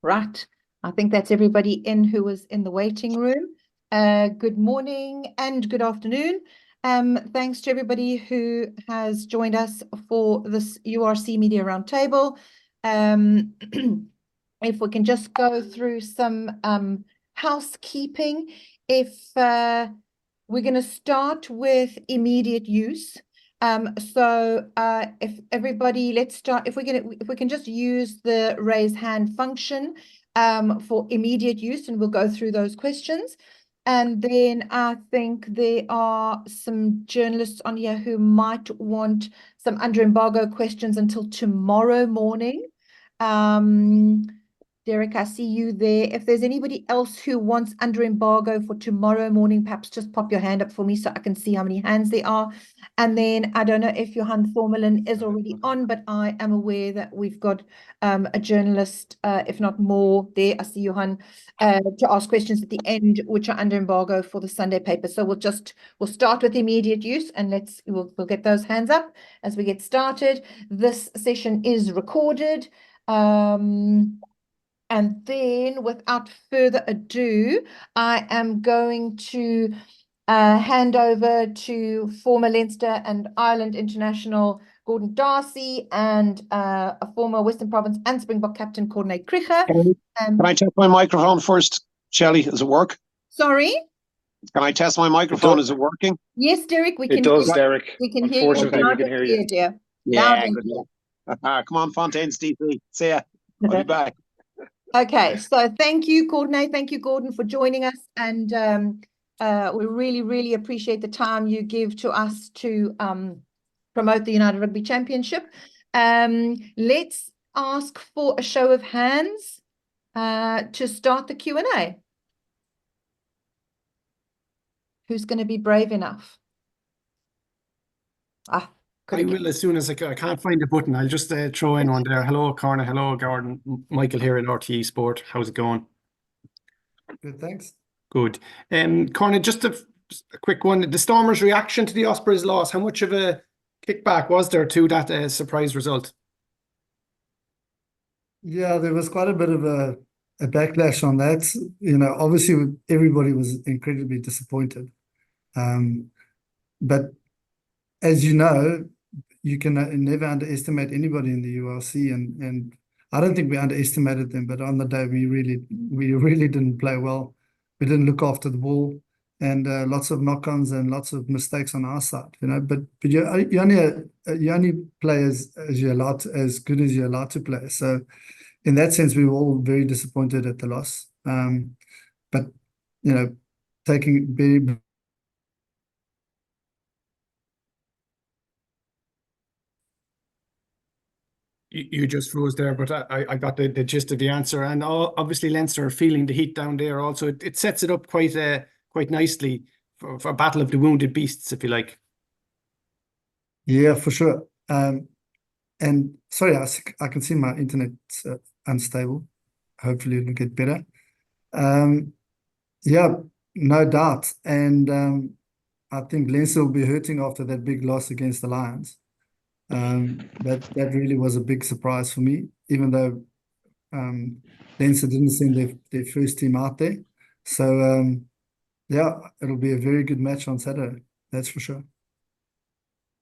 Right. I think that's everybody in who was in the waiting room. Good morning and good afternoon. Thanks to everybody who has joined us for this URC Media Roundtable. If we can just go through some housekeeping. If we're going to start with immediate use. If everybody, let's start. If we can just use the raise hand function for immediate use, and we'll go through those questions. And then I think there are some journalists on here who might want some under embargo questions until tomorrow morning. Derek, I see you there. If there's anybody else who wants under embargo for tomorrow morning, perhaps just pop your hand up for me so I can see how many hands there are. And then I don't know if Johan Thormelin is already on, but I am aware that we've got a journalist, if not more, there. I see Johan to ask questions at the end, which are under embargo for the Sunday paper. So we'll start with immediate use, and we'll get those hands up as we get started. This session is recorded. And then, without further ado, I am going to hand over to former Leinster and Ireland international Gordon Darcy and a former Western Province and Springbok captain Corne Krige. Can I test my microphone first, Shelley? Does it work? Sorry? Can I test my microphone? Is it working? Yes, Derek, we can. It does, Derek. We can hear you. Unfortunately, we can hear you. Dear. Yeah, good. Come on, Fontaine's DC. See ya. I'll be back. Okay, so thank you, Corne. Thank you, Gordon, for joining us. And we really, really appreciate the time you give to us to promote the United Rugby Championship. Let's ask for a show of hands to start the Q&A. Who's going to be brave enough? I will as soon as I can't find the button. I'll just throw in one there. Hello, Corne. Hello, Gordon. Michael here at RTE Sport. How's it going? Good, thanks. Good. Corne, just a quick one. The Stormers' reaction to the Ospreys loss, how much of a kickback was there to that surprise result? Yeah, there was quite a bit of a backlash on that. You know, obviously everybody was incredibly disappointed. But as you know, you can never underestimate anybody in the URC, and I don't think we underestimated them. But on the day, we really didn't play well. We didn't look after the ball, and lots of knock-ons and lots of mistakes on our side. You know, but you only play as good as you're allowed to play. So, in that sense, we were all very disappointed at the loss. But you know, taking very. You just froze there, but I got the gist of the answer. And obviously Leinster are feeling the heat down there also. It sets it up quite nicely for a battle of the wounded beasts, if you like. Yeah, for sure. And sorry, I can see my internet's unstable. Hopefully it'll get better. Yeah, no doubt. And I think Leinster will be hurting after that big loss against the Lions. That really was a big surprise for me, even though Leinster didn't send their first team out there. So yeah, it'll be a very good match on Saturday, that's for sure.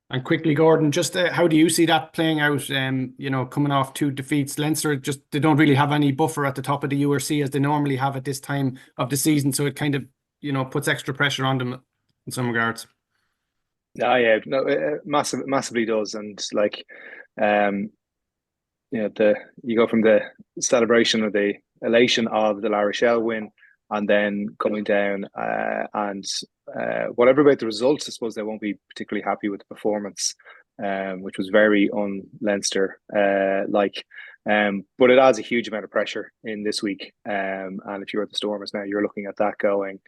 And quickly, Gordon, just how do you see that playing out? You know, coming off 2 defeats, Leinster they don't really have any buffer at the top of the URC as they normally have at this time of the season, so it kind of, you know, puts extra pressure on them in some regards. Yeah, no, it massively does, and like, you know, you go from the celebration of the elation of the La Rochelle win, and then coming down and whatever about the results, I suppose they won't be particularly happy with the performance, which was very un-Leinster like. But it adds a huge amount of pressure in this week, and if you're at the Stormers now, you're looking at that going,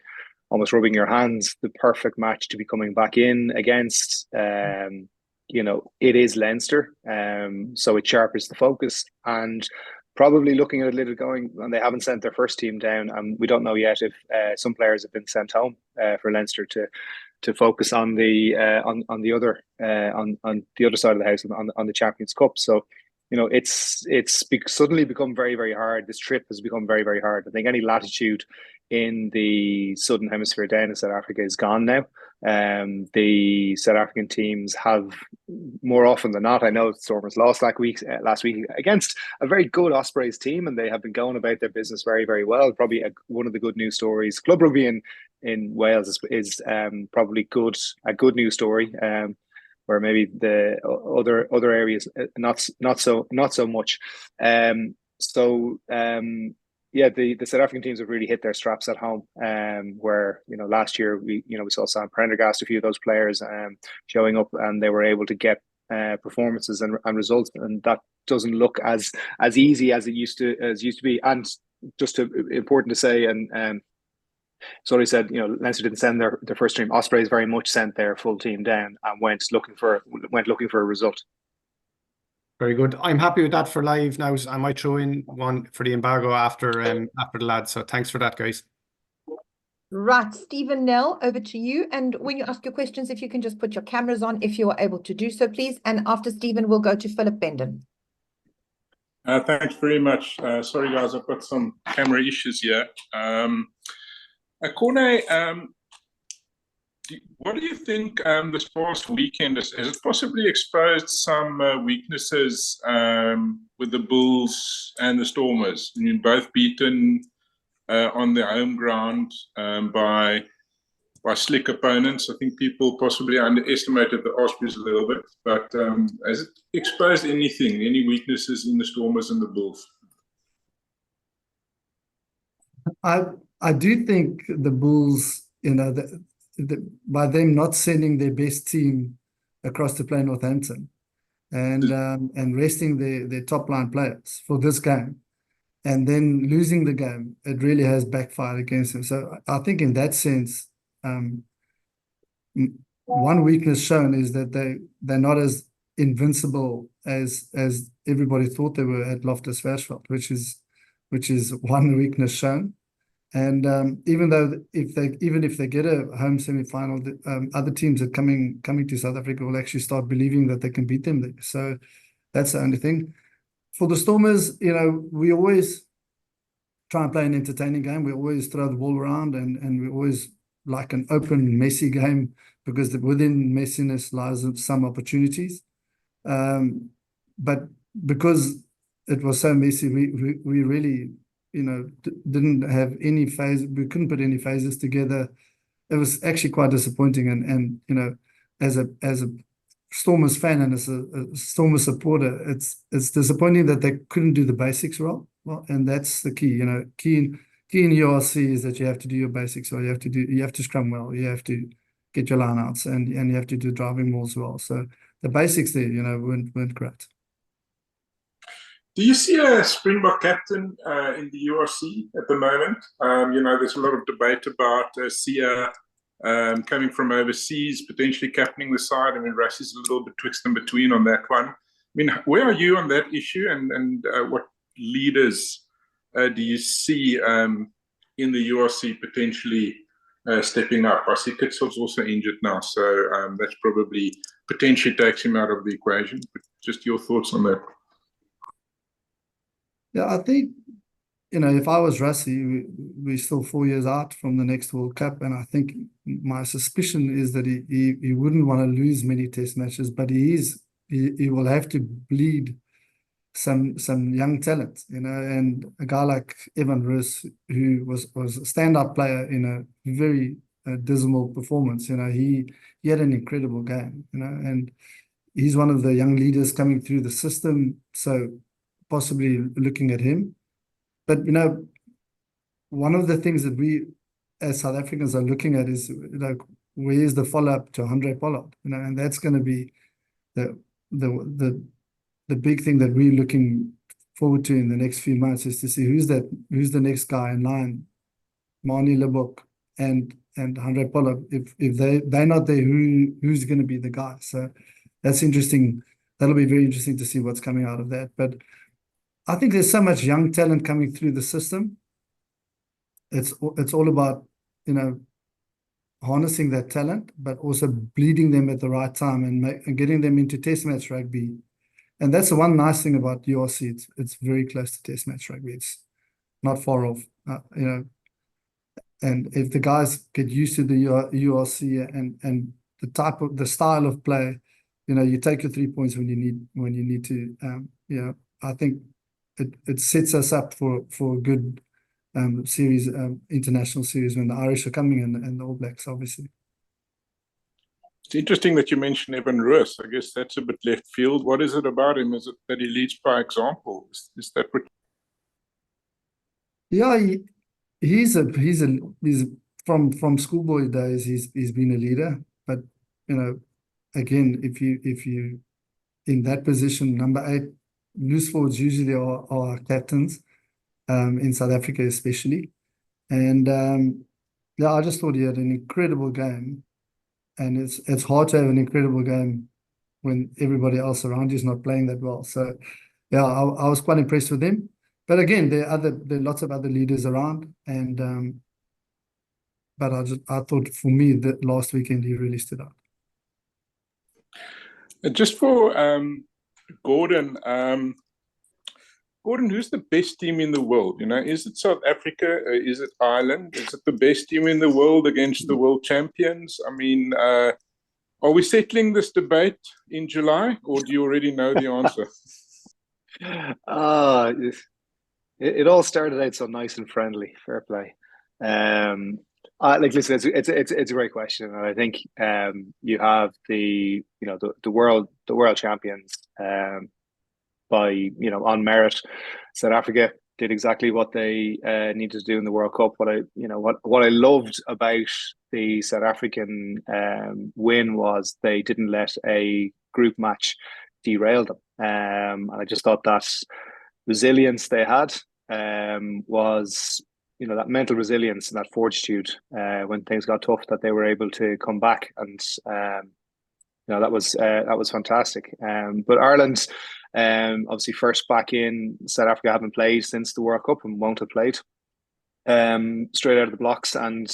almost rubbing your hands, the perfect match to be coming back in against. You know, it is Leinster, so it sharpens the focus, and probably looking at it a little going, and they haven't sent their first team down, and we don't know yet if some players have been sent home for Leinster to focus on the other side of the house, on the Champions Cup. So it's suddenly become very, very hard. This trip has become very, very hard. I think any latitude in the Southern Hemisphere down in South Africa is gone now. The South African teams have, more often than not, I know Stormers lost last week against a very good Ospreys team, and they have been going about their business very, very well. Probably one of the good news stories. Club rugby in Wales is probably a good news story. Where maybe the other areas not so much. The South African teams have really hit their straps at home. Where last year we saw Sam Prendergast, a few of those players showing up, and they were able to get performances and results, and that doesn't look as easy as it used to be. And just important to say, and so he said, Leinster didn't send their first team. Ospreys very much sent their full team down and went looking for a result. Very good. I'm happy with that for live now. I might throw in one for the embargo after the lads. So thanks for that, guys. Right, Stephen Nell, over to you. And when you ask your questions, if you can just put your cameras on, if you are able to do so, please. And after Stephen, we'll go to Philip Bendon. Thanks very much. Sorry, guys, I've got some camera issues here. Corne, what do you think this past weekend has it possibly exposed some weaknesses with the Bulls and the Stormers? I mean, both beaten on their home ground by slick opponents. I think people possibly underestimated the Ospreys a little bit, but has it exposed any weaknesses in the Stormers and the Bulls? I do think the Bulls, by them not sending their best team across to play Northampton and resting their top line players for this game, and then losing the game, it really has backfired against them. So I think in that sense, one weakness shown is that they're not as invincible as everybody thought they were at Loftus Versfeld, which is one weakness shown. And even if they get a home semi-final, other teams that coming to South Africa will actually start believing that they can beat them there. So that's the only thing. For the Stormers, we always try and play an entertaining game. We always throw the ball around, and we always like an open, messy game, because within messiness lies some opportunities. But because it was so messy, we really didn't have any phase. We couldn't put any phases together. It was actually quite disappointing. And as a Stormers fan and as a Stormers supporter, it's disappointing that they couldn't do the basics well. And that's the key. Key in URC is that you have to do your basics well. You have to scrum well. You have to get your lineouts, and you have to do driving mauls well. So the basics there, weren't great. Do you see a Springbok captain in the URC at the moment? There's a lot of debate about Sia coming from overseas, potentially captaining the side. I mean, Rassie's a little bit twixt and between on that one. I mean, where are you on that issue, and what leaders do you see in the URC potentially stepping up? I see Kitsel's also injured now, so that's probably potentially takes him out of the equation. But just your thoughts on that. Yeah, I think, if I was Rassie, we're still 4 years out from the next World Cup, and I think my suspicion is that he wouldn't want to lose many test matches, but he will have to bleed some young talent, and a guy like Evan Roos, who was a stand-up player in a very dismal performance. He had an incredible game, and he's one of the young leaders coming through the system, so possibly looking at him. But one of the things that we as South Africans are looking at is where's the follow-up to Andre Pollard, and that's going to be the big thing that we're looking forward to in the next few months, is to see who's the next guy in line. Marnie Lebok and Andre Pollard, if they're not there, who's going to be the guy? So that's interesting. That'll be very interesting to see what's coming out of that. But I think there's so much young talent coming through the system. It's all about harnessing that talent, but also bleeding them at the right time and getting them into test match rugby And that's the one nice thing about URC. It's very close to Test match rugby. It's not far off, you know. And if the guys get used to the URC and the style of play, you know, you take your 3 points when you need to. You know, I think it sets us up for a good series, international series, when the Irish are coming in and the All Blacks, obviously. It's interesting that you mentioned Evan Roos. I guess that's a bit left field. What is it about him? Is it that he leads by example? Is that what? Yeah, he's from schoolboy days. He's been a leader, but you know, again, if you in that position, number 8, loose forwards usually are our captains, in South Africa especially, and yeah, I just thought he had an incredible game. And it's hard to have an incredible game when everybody else around you is not playing that well. So, yeah, I was quite impressed with him. But again, there are lots of other leaders around, and but I thought for me that last weekend he really stood out. Just for Gordon, Gordon, who's the best team in the world? You know, is it South Africa? Is it Ireland? Is it the best team in the world against the world champions? I mean, are we settling this debate in July, or do you already know the answer? It all started out so nice and friendly. Fair play. Like, listen, it's a great question, and I think you have the world champions. By, you know, on merit. South Africa did exactly what they needed to do in the World Cup. What I loved about the South African win was they didn't let a group match derail them. And I just thought that resilience they had was, you know, that mental resilience and that fortitude when things got tough, that they were able to come back, and you know, that was fantastic. But Ireland, obviously first back in. South Africa haven't played since the World Cup and won't have played straight out of the blocks, and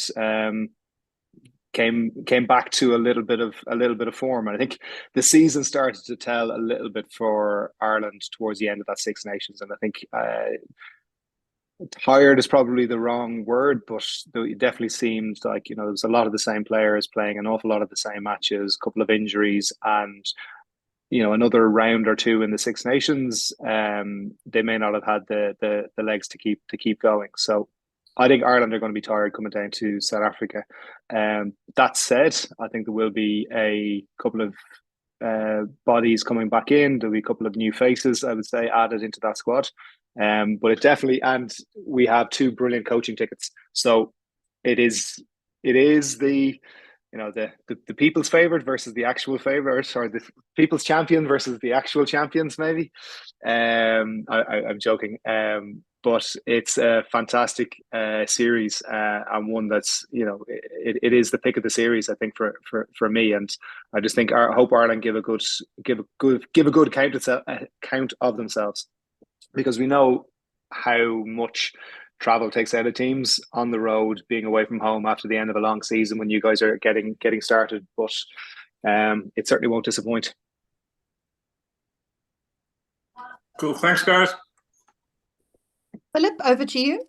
came back to a little bit of form. And I think the season started to tell a little bit for Ireland towards the end of that Six Nations, and I think tired is probably the wrong word, but it definitely seemed like, you know, there was a lot of the same players playing an awful lot of the same matches, a couple of injuries, and, you know, another round or two in the Six Nations, they may not have had the legs to keep going. So I think Ireland are going to be tired coming down to South Africa. That said, I think there will be a couple of bodies coming back in. There'll be a couple of new faces, I would say, added into that squad. But it definitely, and we have 2 brilliant coaching tickets. So it is the, you know, the people's favorite versus the actual favorite, or the people's champion versus the actual champions, maybe. I'm joking. But it's a fantastic series, and one that's, you know, it is the pick of the series, I think, for me. And I just think I hope Ireland give a good account of themselves, because we know how much travel takes out of teams on the road, being away from home after the end of a long season when you guys are getting started. But it certainly won't disappoint. Cool. Thanks, guys. Philip, over to you.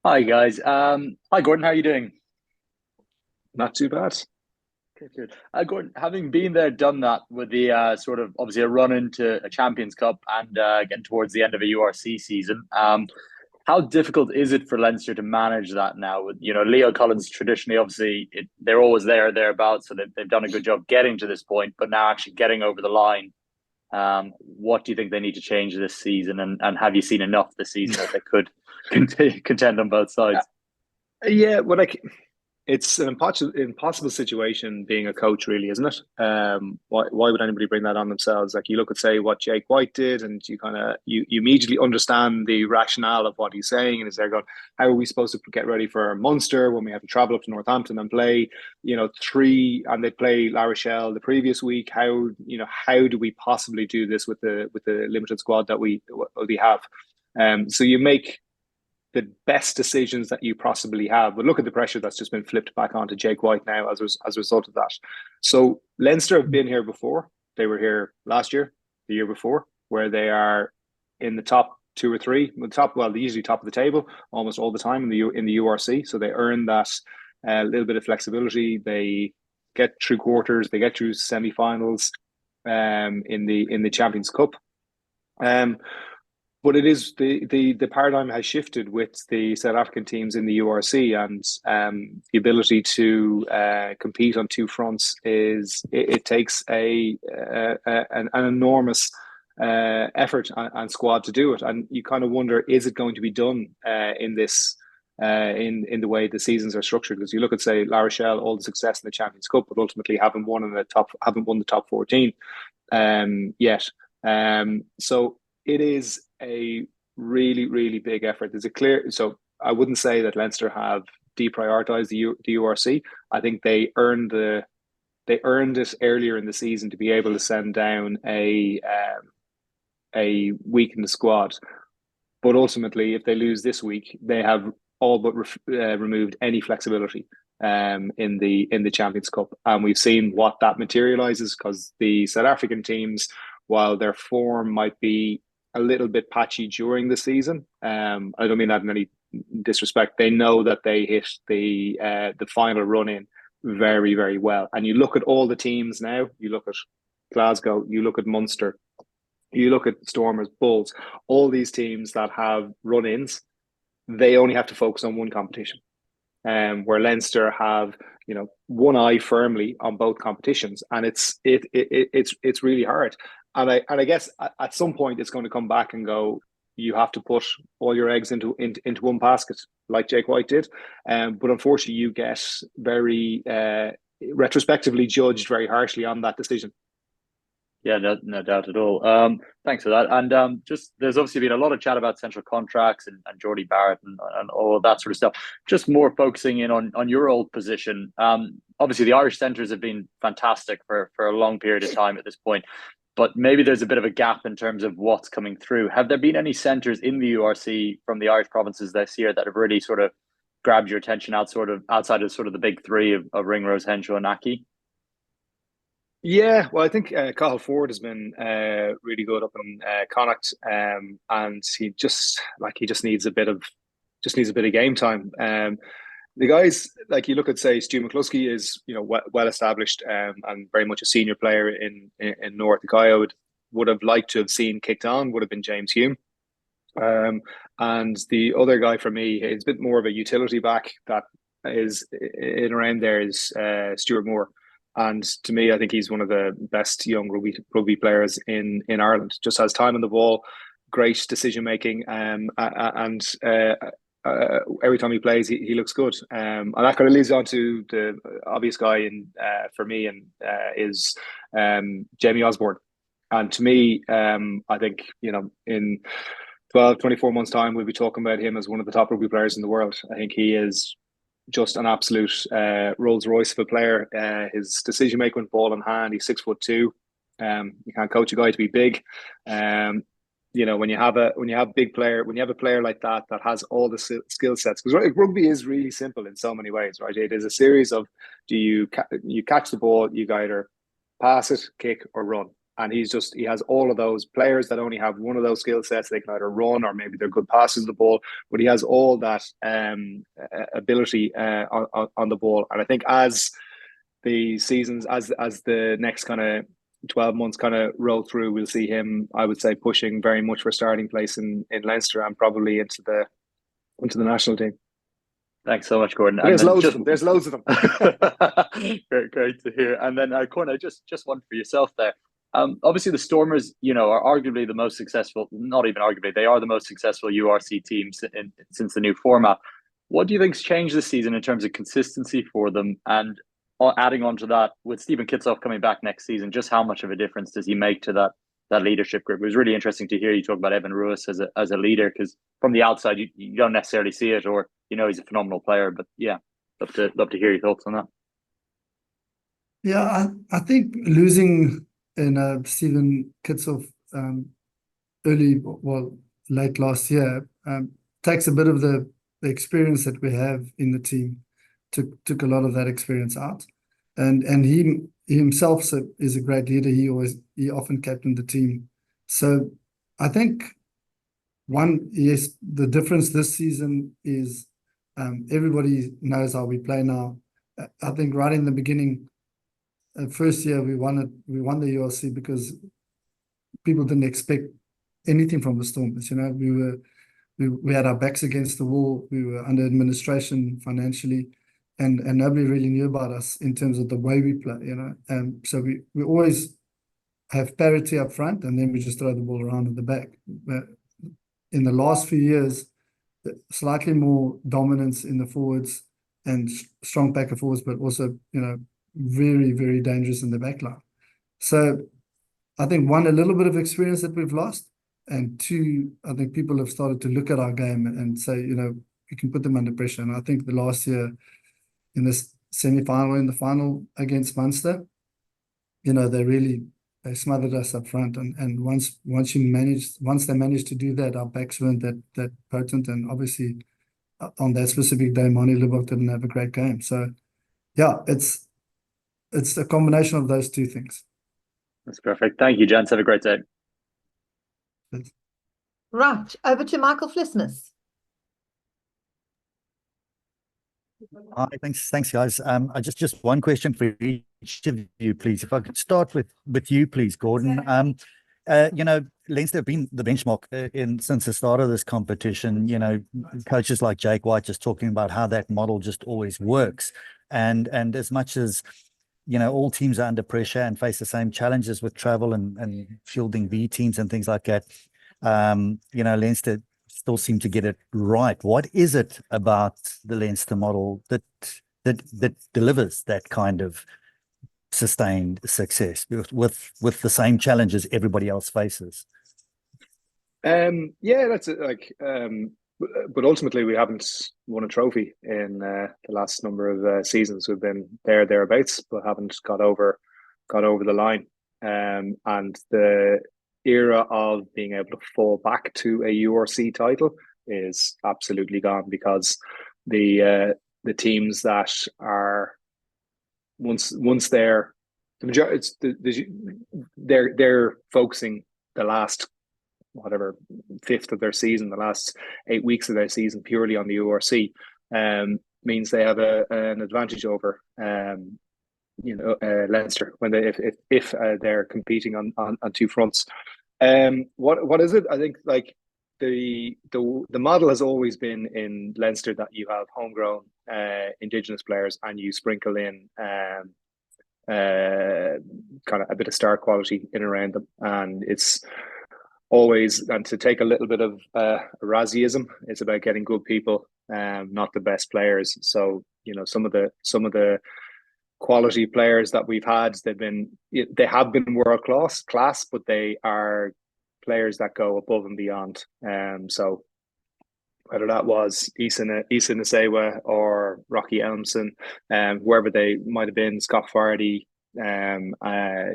Hi, guys. Hi, Gordon. How are you doing? Not too bad. Good. Gordon, having been there, done that with the sort of obviously a run into a Champions Cup and getting towards the end of a URC season, how difficult is it for Leinster to manage that now? With, you know, Leo Collins traditionally, obviously, they're always there or thereabouts, so they've done a good job getting to this point, but now actually getting over the line. What do you think they need to change this season, and have you seen enough this season that they could contend on both sides? Yeah, it's an impossible situation being a coach, really, isn't it? Why would anybody bring that on themselves? Like, you look at, say, what Jake White did, and you immediately understand the rationale of what he's saying, and is there going, how are we supposed to get ready for Munster when we have to travel up to Northampton and play, you know, 3, and they play La Rochelle the previous week? How do we possibly do this with the limited squad that we have? So you make the best decisions that you possibly have. But look at the pressure that's just been flipped back onto Jake White now as a result of that. So Leinster have been here before. They were here last year, the year before, where they are in the top 2 or 3, they're usually top of the table almost all the time in the URC. So they earn that little bit of flexibility. They get through quarters, they get through semi-finals in the Champions Cup. But it is the paradigm has shifted with the South African teams in the URC, and the ability to compete on 2 fronts it takes an enormous effort and squad to do it. And you kind of wonder, is it going to be done in this in the way the seasons are structured? Because you look at, say, La Rochelle, all the success in the Champions Cup, but ultimately haven't won the top 14 yet. So it is a really, really big effort. So I wouldn't say that Leinster have deprioritized the URC. I think they earned it earlier in the season to be able to send down a week in the squad. But ultimately, if they lose this week, they have all but removed any flexibility in the Champions Cup. And we've seen what that materializes, because the South African teams, while their form might be a little bit patchy during the season, I don't mean that in any disrespect, they know that they hit the final run in very, very well. And you look at all the teams now, you look at Glasgow, you look at Munster, you look at Stormers, Bulls, all these teams that have run-ins, they only have to focus on one competition. Where Leinster have, one eye firmly on both competitions, and it's really hard. And I guess at some point it's going to come back and go, you have to put all your eggs into one basket, like Jake White did. But unfortunately, you get very retrospectively judged very harshly on that decision. Yeah, no doubt at all. Thanks for that. And just there's obviously been a lot of chat about central contracts and Geordie Barrett and all of that sort of stuff. Just more focusing in on your old position. Obviously, the Irish centres have been fantastic for a long period of time at this point, but maybe there's a bit of a gap in terms of what's coming through. Have there been any centres in the URC from the Irish provinces this year that have really sort of grabbed your attention outside of sort of the big 3 of Ringrose, Henshaw and Aki? Yeah, well, I think Cathal Ford has been really good up in Connacht, and he just needs a bit of game time. The guys, like, you look at, say, Stu McCluskey is well established and very much a senior player in North. The guy I would have liked to have seen kicked on would have been James Hume. And the other guy for me is a bit more of a utility back that is in around there is Stuart Moore. And to me, I think he's one of the best young rugby players in Ireland. Just has time on the ball, great decision making, and every time he plays, he looks good. And that kind of leads on to the obvious guy for me is Jamie Osborne. And to me, I think in 12, 24 months' time, we'll be talking about him as one of the top rugby players in the world. I think he is just an absolute Rolls Royce of a player. His decision making with ball in hand, he's 6'2". You can't coach a guy to be big. When you have a player like that has all the skill sets, because rugby is really simple in so many ways, right? It is a series of, you catch the ball, you either pass it, kick, or run. And he has all of those players that only have one of those skill sets. They can either run, or maybe they're good passes of the ball, but he has all that ability on the ball. And I think as the seasons, as the next kind of 12 months kind of roll through, we'll see him, I would say, pushing very much for starting place in Leinster and probably into the national team. Thanks so much, Gordon. There's loads of them. Great to hear. And then, Corne, just one for yourself there. Obviously, the Stormers, are arguably the most successful, not even arguably, they are the most successful URC team since the new format. What do you think's changed this season in terms of consistency for them? And adding on to that, with Stephen Kitsoff coming back next season, just how much of a difference does he make to that leadership group? It was really interesting to hear you talk about Evan Ruiz as a leader, because from the outside, you don't necessarily see it, or he's a phenomenal player. But yeah, love to hear your thoughts on that. Yeah, I think losing in Stephen Kitsoff late last year, takes a bit of the experience that we have in the team, took a lot of that experience out. And he himself is a great leader. He often captained the team. So I think yes, the difference this season is everybody knows how we play now. I think right in the beginning, first year we won the URC because people didn't expect anything from the Stormers. You know, we had our backs against the wall. We were under administration financially, and nobody really knew about us in terms of the way we play. You know, so we always have parity up front, and then we just throw the ball around at the back. But in the last few years, slightly more dominance in the forwards and strong back and forwards, but also, you know, very, very dangerous in the back line. So I think one, a little bit of experience that we've lost, and two, I think people have started to look at our game and say, you know, we can put them under pressure. And I think the last year in this semi-final, in the final against Munster, you know, they smothered us up front. And once they managed to do that, our backs weren't that potent. And obviously on that specific day, Mani Lubbock didn't have a great game. So yeah, it's a combination of those two things. That's perfect. Thank you, gents. Have a great day. Thanks. Right, over to Michael Flismus. Hi, thanks, guys. I just one question for each of you, please. If I could start with you, please, Gordon. You know, Leinster have been the benchmark since the start of this competition. You know, coaches like Jake White just talking about how that model just always works, and as much as, you know, all teams are under pressure and face the same challenges with travel and fielding B teams and things like that. You know, Leinster still seem to get it right. What is it about the Leinster model that delivers that kind of sustained success with the same challenges everybody else faces? Yeah, that's it. Like, but ultimately we haven't won a trophy in the last number of seasons. We've been thereabouts, but haven't got over the line. And the era of being able to fall back to a URC title is absolutely gone, because the teams that are once they're the majority, they're focusing the last fifth of their season, the last 8 weeks of their season purely on the URC. Means they have an advantage over Leinster when if they're competing on two fronts. What is it? I think like the model has always been in Leinster that you have homegrown Indigenous players and you sprinkle in kind of a bit of star quality in around them, and it's always, and to take a little bit of Razziism, it's about getting good people, not the best players. So, you know, some of the quality players that we've had, they have been world class, but they are players that go above and beyond. So whether that was Isa Nasewa or Rocky Elmson, whoever they might have been, Scott Fardy,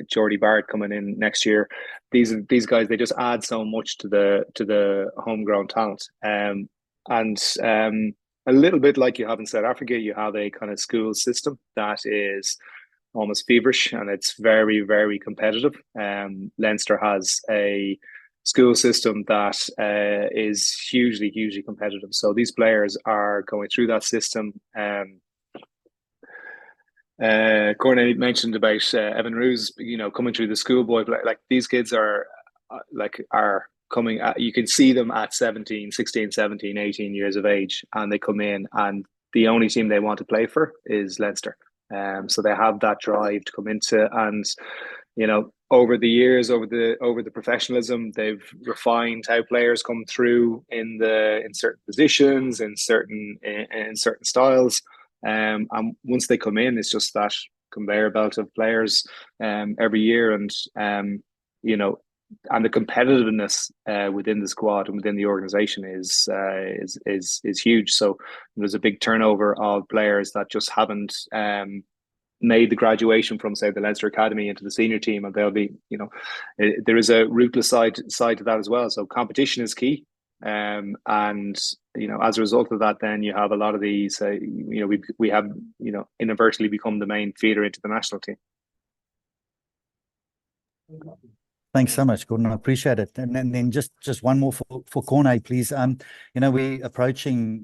Jordy Barrett coming in next year, these guys, they just add so much to the homegrown talent. And a little bit like you have in South Africa, you have a kind of school system that is almost feverish and it's very, very competitive. Leinster has a school system that is hugely, hugely competitive. So these players are going through that system. Corne mentioned about Evan Roos, you know, coming through the schoolboy. Like these kids are coming at, you can see them at 16, 17, 18 years of age, and they come in and the only team they want to play for is Leinster. So they have that drive to come into, and, you know, over the years, over the professionalism, they've refined how players come through in certain positions, in certain styles. And once they come in, it's just that conveyor belt of players every year, and you know, and the competitiveness within the squad and within the organization is huge. So there's a big turnover of players that just haven't made the graduation from, say, the Leinster Academy into the senior team, and they'll be, you know, there is a ruthless side to that as well. So competition is key. And as a result of that, then you have a lot of these. We have inadvertently become the main feeder into the national team. Thanks so much, Gordon. I appreciate it. And then just one more for Corne, please. We're approaching,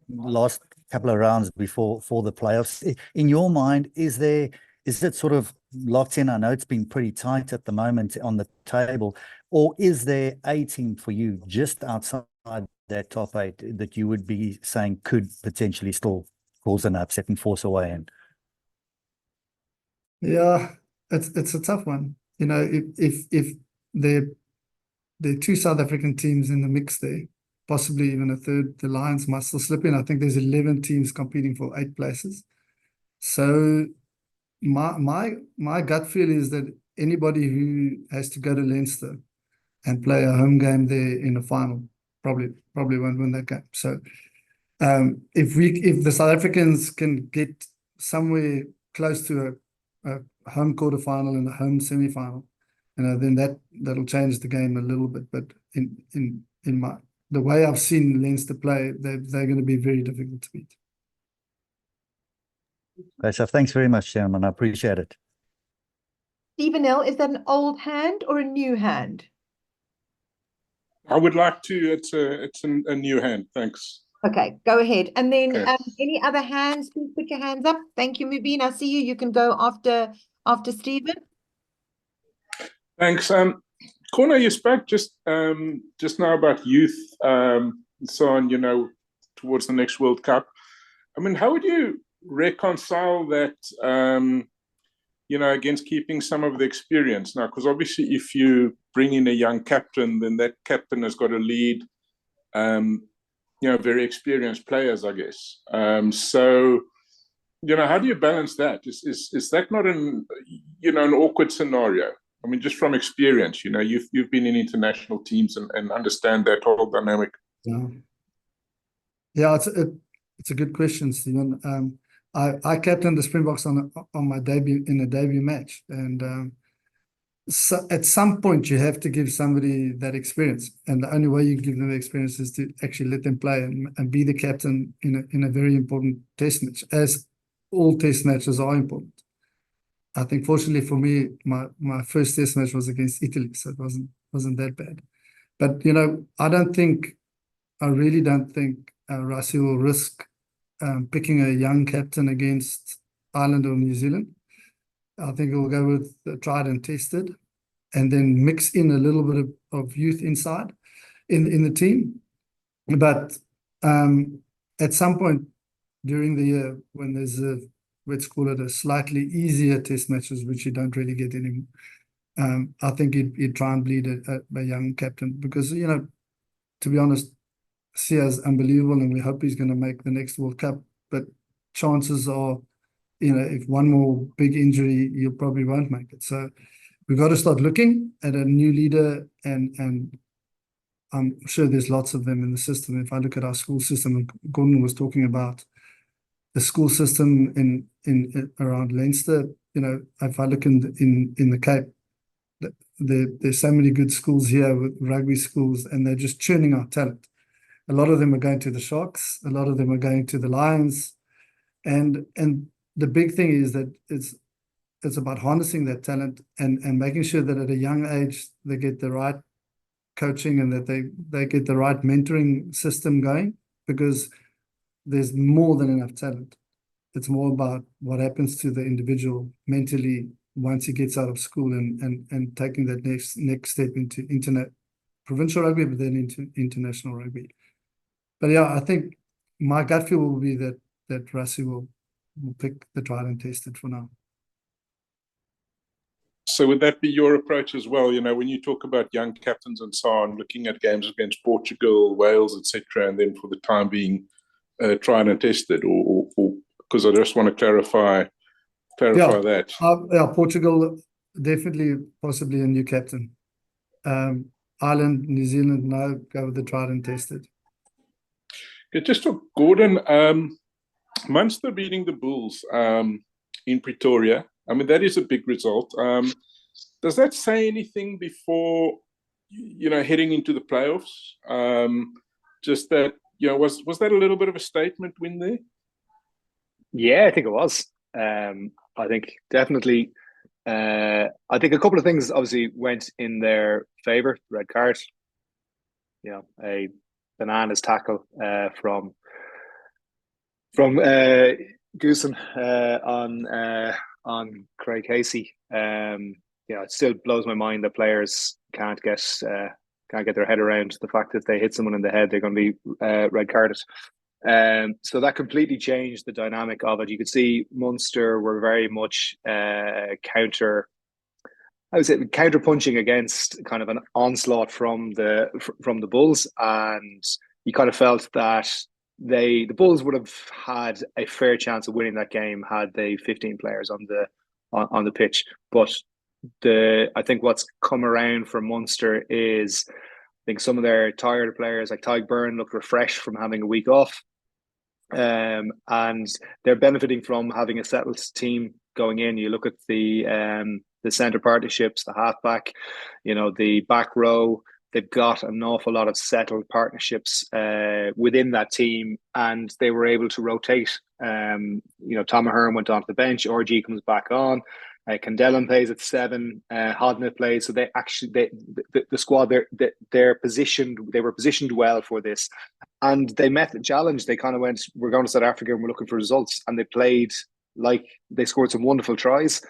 last couple of rounds before the playoffs. In your mind, is it sort of locked in? I know it's been pretty tight at the moment on the table, or is there a team for you just outside that top 8 that you would be saying could potentially still cause an upset and force away in? Yeah, it's a tough one. If there are 2 South African teams in the mix there, possibly even a third, the Lions might still slip in. I think there's 11 teams competing for 8 places. So my gut feel is that anybody who has to go to Leinster and play a home game there in a final probably won't win that game. So if the South Africans can get somewhere close to a home quarterfinal and a home semi-final, then that'll change the game a little bit. But in the way I've seen Leinster play, they're going to be very difficult to beat. Okay, so thanks very much, gentlemen. I appreciate it. Stephen L., is that an old hand or a new hand? I would like to. It's a new hand. Thanks. Okay, go ahead. And then Okay. any other hands? Please put your hands up. Thank you, Mubin. I see you. You can go after Stephen. Thanks. Corne, you spoke just now about youth and so on, towards the next World Cup. I mean, how would you reconcile that, against keeping some of the experience? Now, because obviously if you bring in a young captain, then that captain has got to lead, very experienced players, I guess. So, how do you balance that? Is that not an awkward scenario? I mean, just from experience, you've been in international teams and understand that whole dynamic. Yeah, it's a good question, Stephen. I captained the Springboks on my debut in a debut match, and so at some point you have to give somebody that experience, and the only way you give them the experience is to actually let them play and be the captain in a very important test match, as all test matches are important. I think fortunately for me, my first test match was against Italy, so it wasn't that bad. But I really don't think Rassie will risk picking a young captain against Ireland or New Zealand. I think he'll go with the tried and tested, and then mix in a little bit of youth inside in the team. But at some point during the year, when there's let's call it a slightly easier test matches, which you don't really get anymore, I think he'd try and bleed a young captain, because, to be honest, Sia's unbelievable, and we hope he's going to make the next World Cup. But chances are, if one more big injury, you probably won't make it. So we've got to start looking at a new leader, and I'm sure there's lots of them in the system. If I look at our school system, and Gordon was talking about the school system in around Leinster, if I look in the Cape, there's so many good schools here with rugby schools, and they're just churning out talent. A lot of them are going to the Sharks. A lot of them are going to the Lions. And the big thing is that it's about harnessing that talent and making sure that at a young age they get the right coaching, and that they get the right mentoring system going, because there's more than enough talent. It's more about what happens to the individual mentally once he gets out of school and taking that next step into provincial rugby, but then into international rugby. But yeah, I think my gut feel will be that Rassie will pick the tried and tested for now. So would that be your approach as well? When you talk about young captains and so on, looking at games against Portugal, Wales, etc., and then for the time being tried and tested, or because I just want to clarify that. Portugal, definitely, possibly a new captain. Ireland, New Zealand, no, go with the tried and tested. Just for Gordon, Munster beating the Bulls in Pretoria, I mean, that is a big result. Does that say anything before heading into the playoffs. Just that, was that a little bit of a statement win there? Yeah, I think it was. I think definitely. I think a couple of things obviously went in their favour. Red card, a bananas tackle from Goosen on Craig Casey. It still blows my mind that players can't get their head around the fact that if they hit someone in the head, they're going to be red carded. So that completely changed the dynamic of it. You could see Munster were very much counter punching against kind of an onslaught from the Bulls, and you kind of felt that the Bulls would have had a fair chance of winning that game had they 15 players on the pitch. But I think what's come around for Munster is, I think some of their tired players like Tyg Byrne look refreshed from having a week off. And they're benefiting from having a settled team going in. You look at the centre partnerships, the halfback, the back row. They've got an awful lot of settled partnerships within that team, and they were able to rotate. Tom Ahern went onto the bench. RG comes back on. Candellin plays at 7. Hodnett plays. So they actually, the squad, they're positioned. They were positioned well for this, and they met the challenge. They kind of went, "We're going to South Africa and we're looking for results," and they played like they scored some wonderful tries.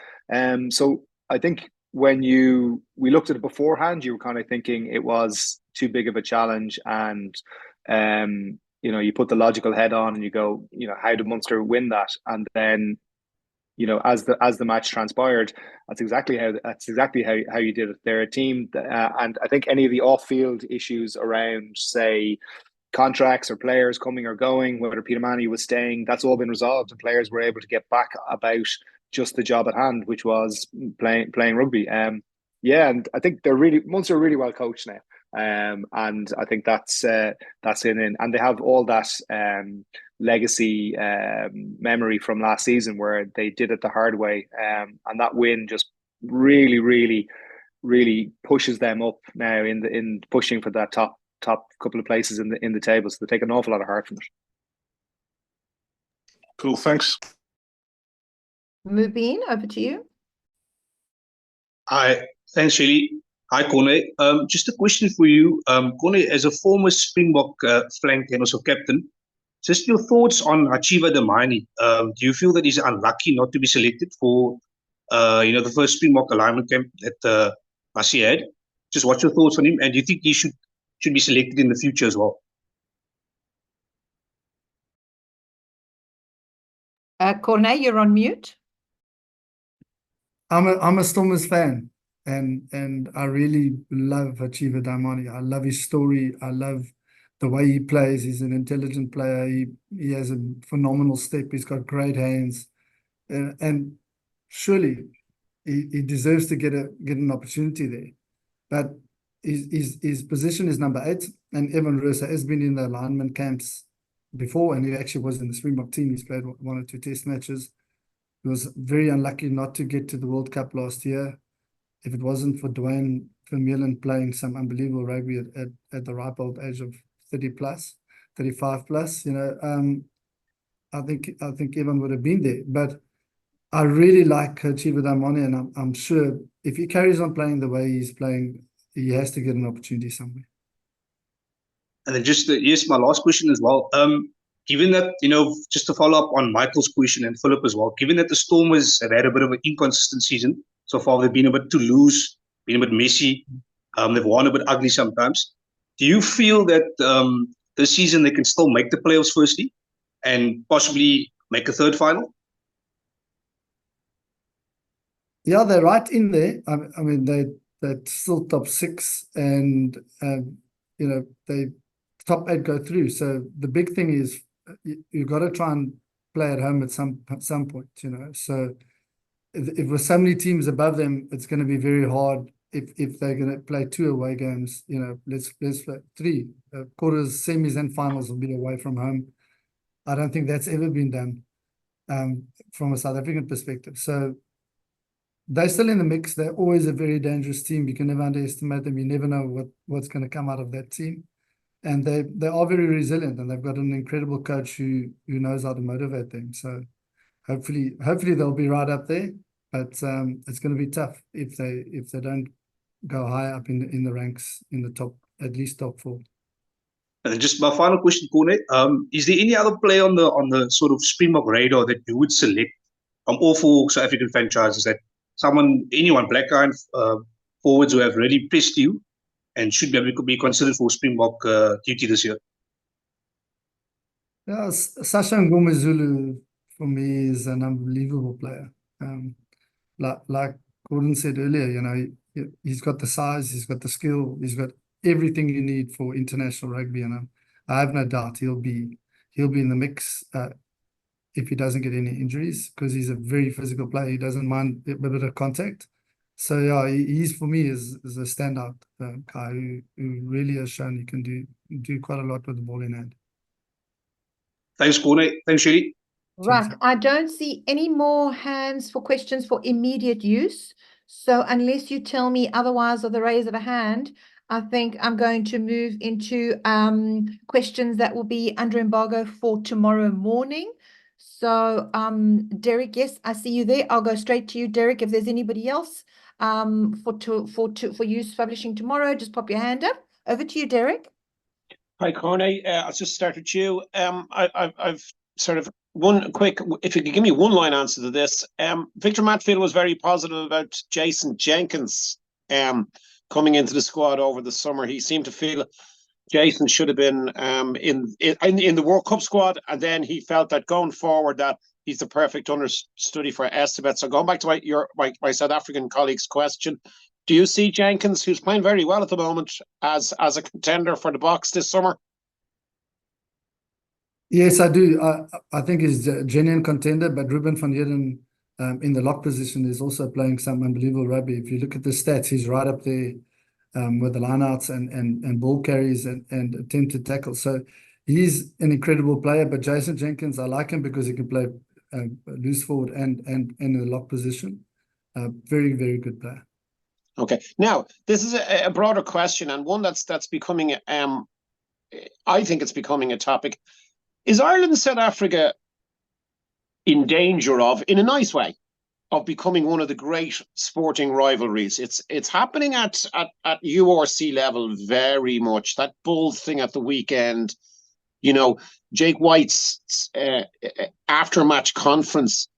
So I think when we looked at it beforehand, you were kind of thinking it was too big of a challenge, and you put the logical head on and you go, how did Munster win that? And then, as the match transpired, that's exactly how you did it. They're a team, and I think any of the off-field issues around, say, contracts or players coming or going, whether Peter Manny was staying, that's all been resolved, and players were able to get back about just the job at hand, which was playing rugby. And I think Munster are really well coached now. And I think that's in, and they have all that legacy memory from last season where they did it the hard way, and that win just really, really, really pushes them up now in pushing for that top couple of places in the table. So they take an awful lot of heart from it. Cool, thanks. Mubin, over to you. Hi, thanks, Shirley. Hi, Corne. Just a question for you. Corne, as a former Springbok flank and also captain, just your thoughts on Achiva Damani. Do you feel that he's unlucky not to be selected for the first Springbok alignment camp that Bassi had? Just what's your thoughts on him? And do you think he should be selected in the future as well? Corne, you're on mute. I'm a Stormers fan, and I really love Achiva Damani. I love his story. I love the way he plays. He's an intelligent player. He has a phenomenal step. He's got great hands, and surely he deserves to get an opportunity there. But his position is number 8, and Evan Rosa has been in the alignment camps before, and he actually was in the Springbok team. He's played 1 or 2 test matches. He was very unlucky not to get to the World Cup last year. If it wasn't for Dwayne Vermeulen playing some unbelievable rugby at the ripe old age of 35 plus, I think Evan would have been there. But I really like Achiva Damani, and I'm sure if he carries on playing the way he's playing, he has to get an opportunity somewhere. And then just my last question as well. Given that, just to follow up on Michael's question and Philip as well, given that the Stormers have had a bit of an inconsistent season so far, they've been a bit too loose, been a bit messy, they've won a bit ugly sometimes. Do you feel that this season they can still make the playoffs firstly and possibly make a third final? Yeah, they're right in there. I mean, they're still top 6, and they top 8 go through. So the big thing is you've got to try and play at home at some point. So if with so many teams above them, it's going to be very hard. If they're going to play 2 away games, let's play 3 quarters, semis, and finals will be away from home. I don't think that's ever been done from a South African perspective. So they're still in the mix. They're always a very dangerous team. You can never underestimate them. You never know what's going to come out of that team. And they are very resilient, and they've got an incredible coach who knows how to motivate them. So hopefully they'll be right up there. But it's going to be tough if they don't go high up in the ranks, in the top, at least top 4. And just my final question, Corne, is there any other player on the sort of Springbok radar that you would select from all 4 South African franchises, that anyone, black iron forwards who have really impressed you and should be considered for Springbok duty this year? Yeah, Sasha Ngomezulu for me is an unbelievable player. Like Gordon said earlier, he's got the size, he's got the skill, he's got everything you need for international rugby, and I have no doubt he'll be in the mix if he doesn't get any injuries, because he's a very physical player. He doesn't mind a bit of contact. So yeah, he's for me is a standout guy who really has shown he can do quite a lot with the ball in hand. Thanks, Corne. Thanks, Sherry. Right. I don't see any more hands for questions for immediate use. So unless you tell me otherwise of the raise of a hand, I think I'm going to move into questions that will be under embargo for tomorrow morning. So Derek, yes, I see you there. I'll go straight to you, Derek. If there's anybody else for use publishing tomorrow, just pop your hand up. Over to you, Derek. Hi, Corne. I'll just start with you. I've sort of one quick, if you could give me one line answer to this. Victor Matfield was very positive about Jason Jenkins coming into the squad over the summer. He seemed to feel Jason should have been in the World Cup squad, and then he felt that going forward that he's the perfect understudy for Esteban. So going back to my South African colleague's question, do you see Jenkins, who's playing very well at the moment, as a contender for the box this summer? Yes, I do. I think he's a genuine contender, but Ruben van Heerden in the lock position is also playing some unbelievable rugby. If you look at the stats, he's right up there with the lineouts and ball carries and attempted tackles. So he's an incredible player. But Jason Jenkins, I like him because he can play loose forward and in the lock position. Very, very good player. Okay. Now, this is a broader question, and one that's becoming, I think it's becoming a topic. Is Ireland and South Africa in danger of, in a nice way, of becoming one of the great sporting rivalries? It's happening at URC level very much. That Bulls thing at the weekend, Jake White's after-match conference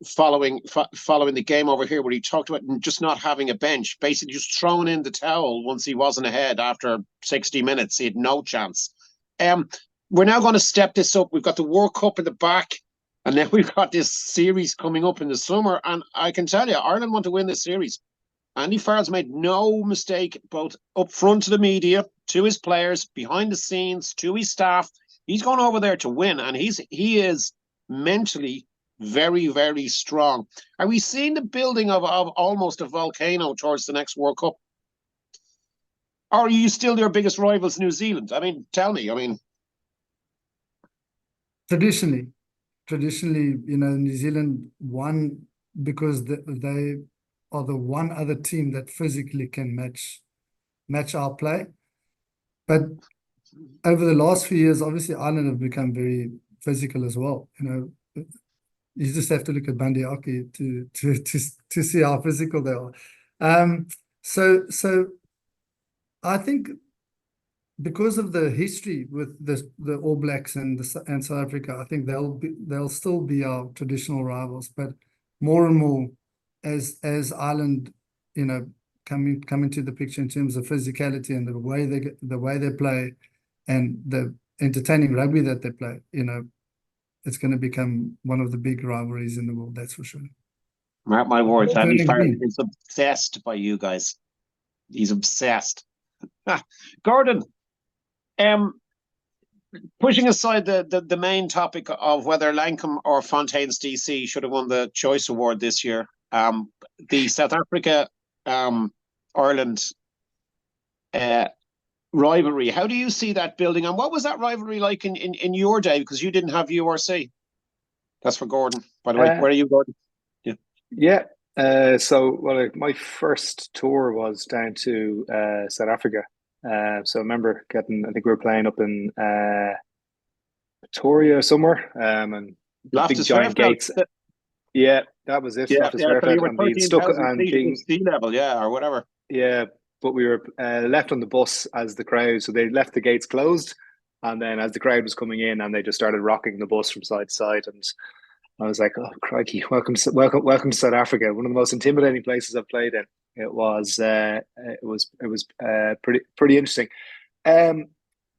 following the game over here, where he talked about just not having a bench, basically just throwing in the towel once he wasn't ahead after 60 minutes. He had no chance. We're now going to step this up. We've got the World Cup in the back, and then we've got this series coming up in the summer. And I can tell you, Ireland want to win this series. Andy Farrell's made no mistake, both up front to the media, to his players, behind the scenes, to his staff. He's gone over there to win, and he is mentally very, very strong. Are we seeing the building of almost a volcano towards the next World Cup? Or are you still their biggest rivals, New Zealand? I mean, tell me. Traditionally, New Zealand won because they are the one other team that physically can match our play. But over the last few years, obviously Ireland have become very physical as well. You just have to look at Bandi Aki to see how physical they are. So I think, because of the history with the All Blacks and South Africa, I think they'll still be our traditional rivals. But more and more, as Ireland, come into the picture in terms of physicality and the way they play, and the entertaining rugby that they play, it's going to become one of the big rivalries in the world. That's for sure. Mark my words, Andy Farrell is obsessed by you guys. He's obsessed. Gordon. Pushing aside the main topic of whether Lancome or Fontaine's DC should have won the Choice Award this year, the South Africa Ireland rivalry, how do you see that building? And what was that rivalry like in your day? Because you didn't have URC. That's for Gordon, by the way. Where are you, Gordon? Yeah. My first tour was down to South Africa. So I remember I think we were playing up in Pretoria somewhere, and big giant gates. Yeah, that was it. Yeah, so you were and being stuck on sea level, or whatever. Yeah, but we were left on the bus as the crowd. So they left the gates closed, and then as the crowd was coming in, and they just started rocking the bus from side to side, and I was like, "Oh, crikey! Welcome to South Africa, one of the most intimidating places I've played in." It was pretty interesting.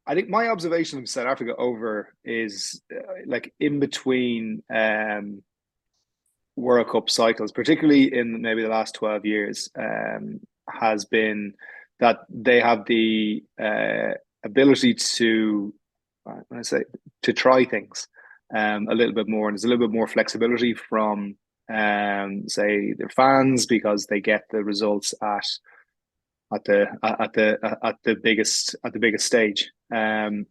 I think my observation of South Africa over is like in between World Cup cycles, particularly in maybe the last 12 years, has been that they have the ability to try things a little bit more, and there's a little bit more flexibility from say their fans, because they get the results at the biggest stage. I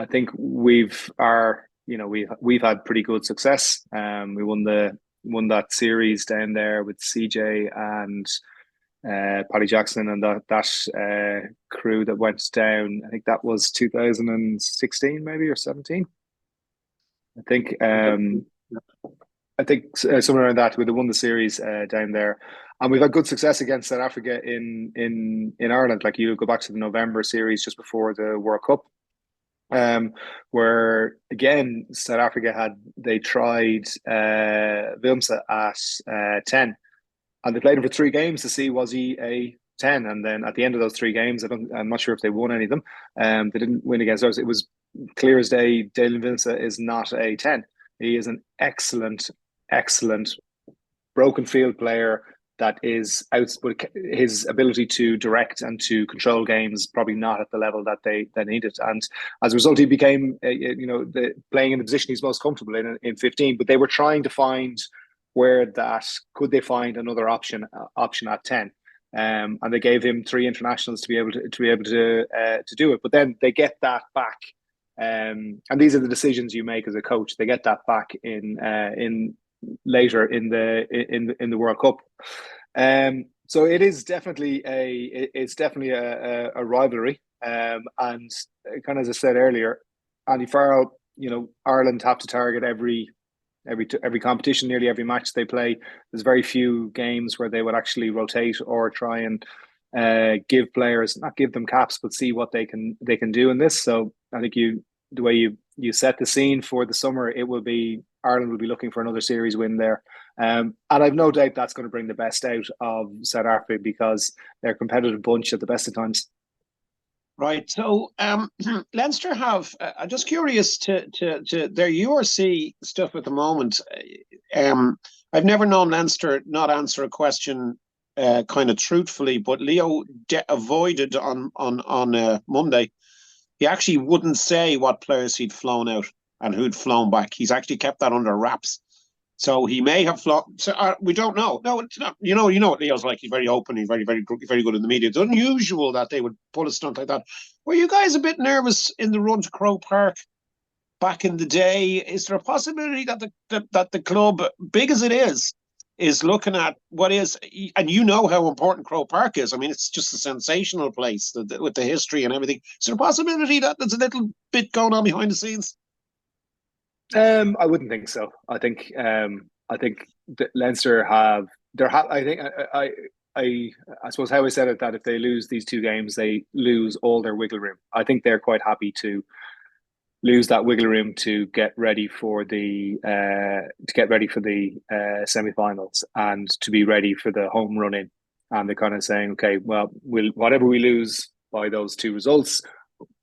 think we've had pretty good success. We won that series down there with CJ and Paddy Jackson and that crew that went down. I think that was 2016 maybe, or 17. I think somewhere around that. We won the series down there, and we've had good success against South Africa in Ireland. Like, you go back to the November series just before the World Cup, where again South Africa tried Wilmse at 10, and they played him for 3 games to see was he a 10, and then at the end of those 3 games, I'm not sure if they won any of them. They didn't win against us. It was clear as day. Dalen Wilmse is not a 10. He is an excellent broken field player that is out. His ability to direct and to control games probably not at the level that they needed, and as a result, he became playing in the position he's most comfortable in 15. But they were trying to find where that could they find another option at 10, and they gave him 3 internationals to be able to do it. But then they get that back. And these are the decisions you make as a coach. They get that back in later in the World Cup. So it is definitely a rivalry. And kind of as I said earlier, Andy Farrell, Ireland have to target every competition, nearly every match they play. There's very few games where they would actually rotate or try and give players, not give them caps, but see what they can do in this. So I think the way you set the scene for the summer, Ireland will be looking for another series win there, and I've no doubt that's going to bring the best out of South Africa, because they're a competitive bunch at the best of times. Right. So Leinster have. I'm just curious to their URC stuff at the moment. I've never known Leinster not answer a question kind of truthfully, but Leo avoided on Monday. He actually wouldn't say what players he'd flown out and who'd flown back. He's actually kept that under wraps. So he may have flown. So we don't know. No, it's not. You know what Leo's like. He's very open. He's very, very, very good in the media. It's unusual that they would pull a stunt like that. Were you guys a bit nervous in the run to Croke Park back in the day? Is there a possibility that the club, big as it is looking at what is, and you know how important Croke Park is. I mean, it's just a sensational place with the history and everything. Is there a possibility that there's a little bit going on behind the scenes? I wouldn't think so. I think that Leinster have I suppose how I said it, that if they lose these 2 games, they lose all their wiggle room. I think they're quite happy to lose that wiggle room to get ready for the semi-finals and to be ready for the home run in. And they're kind of saying, okay, well, whatever we lose by those 2 results,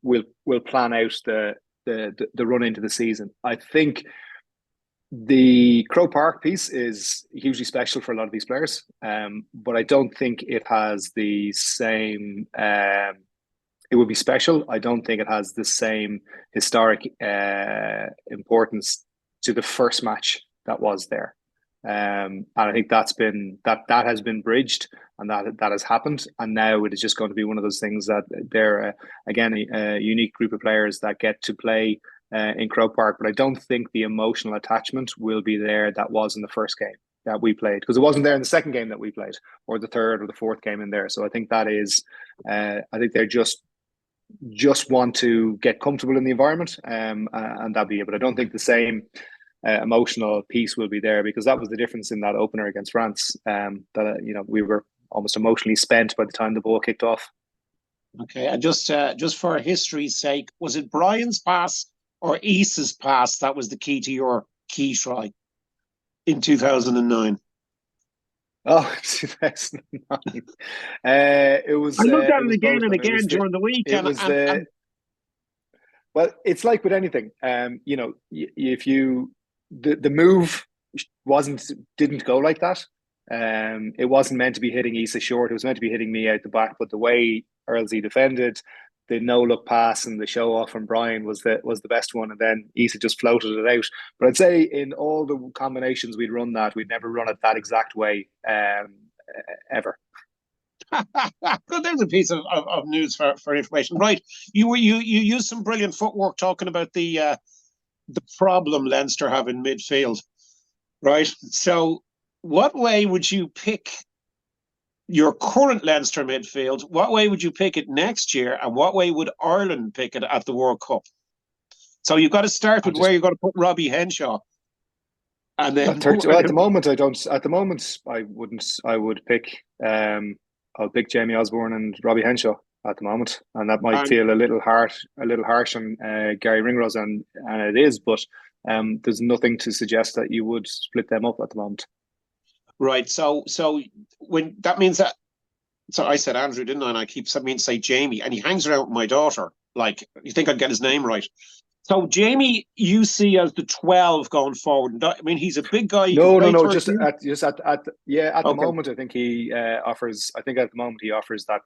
we'll plan out the run into the season. I think the Croke Park piece is hugely special for a lot of these players, but I don't think it has the same. It would be special. I don't think it has the same historic importance to the first match that was there. And I think that has been bridged, and that has happened. And now it is just going to be one of those things that they're again a unique group of players that get to play in Croke Park. But I don't think the emotional attachment will be there that was in the first game. that we played, because it wasn't there in the second game that we played, or the third or the fourth game in there. So I think that is, I think they're just want to get comfortable in the environment, and that'll be it. But I don't think the same emotional piece will be there, because that was the difference in that opener against France. That we were almost emotionally spent by the time the ball kicked off. Okay, and just for history's sake, was it Brian's pass or Isa's pass that was the key to your key try in 2009? Oh, 2009. It was. I looked at it it was again both and of them. again during the week. It was the. Well, it's like with anything. If the move didn't go like that. It wasn't meant to be hitting Isa short. It was meant to be hitting me out the back. But the way Earlsey defended, the no-look pass and the show-off from Brian was the best one. And then Isa just floated it out. But I'd say in all the combinations we'd run that, we'd never run it that exact way ever. Good, there's a piece of news for information. Right, you used some brilliant footwork talking about the problem Leinster have in midfield. Right, so what way would you pick your current Leinster midfield? What way would you pick it next year, and what way would Ireland pick it at the World Cup? So you've got to start with where you're going to put Robbie Henshaw, and then at the moment I don't. At the moment, I wouldn't. I would pick. I'll pick Jamie Osborne and Robbie Henshaw at the moment, and that might feel a little harsh on Gary Ringrose, and it is, but there's nothing to suggest that you would split them up at the moment. Right. So when that means that, so I said Andrew, didn't I? And I keep meaning to say Jamie, and he hangs around with my daughter. Like, you think I'd get his name right? So Jamie, you see as the 12 going forward. I mean, he's a big guy. No. Just at the moment, I think he offers. I think at the moment he offers that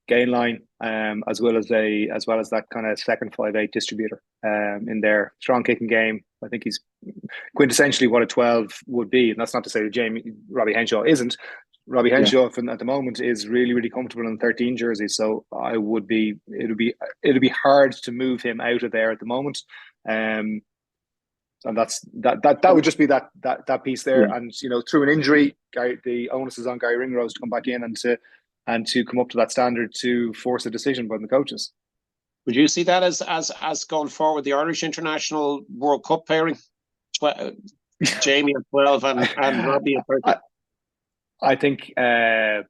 gain line, as well as that kind of second 5'8" distributor in there. Strong kicking game. I think he's quintessentially what a 12 would be, and that's not to say that Robbie Henshaw isn't. Robbie Henshaw at the moment is really, really comfortable in the 13 jersey, so it'd be hard to move him out of there at the moment, and that would just be that piece there. And through an injury, the onus is on Gary Ringrose to come back in and to come up to that standard to force a decision by the coaches. Would you see that as going forward, the Irish international World Cup pairing, Jamie at 12 and Robbie at 13? I think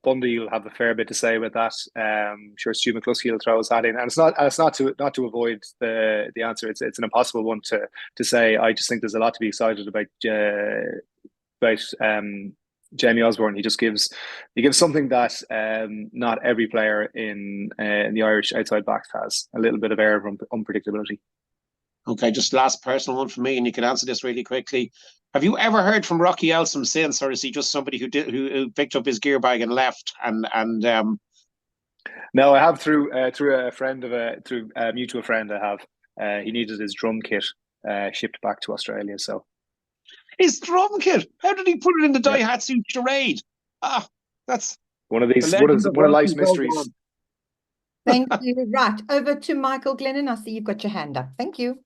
Bundy will have a fair bit to say about that. I'm sure Stu McCluskey will throw his hat in, and it's not to avoid the answer. It's an impossible one to say. I just think there's a lot to be excited about Jamie Osborne. He gives something that not every player in the Irish outside backs has, a little bit of air of unpredictability. Okay, just last personal one for me, and you can answer this really quickly. Have you ever heard from Rocky Elsom since, or is he just somebody who picked up his gear bag and left? No, I have through a friend through a mutual friend. I have. He needed his drum kit shipped back to Australia. So his drum kit. How did he put it in the Daihatsu charade? That's one of life's mysteries. Thank you. Right, over to Michael Glennon. I see you've got your hand up. Thank you.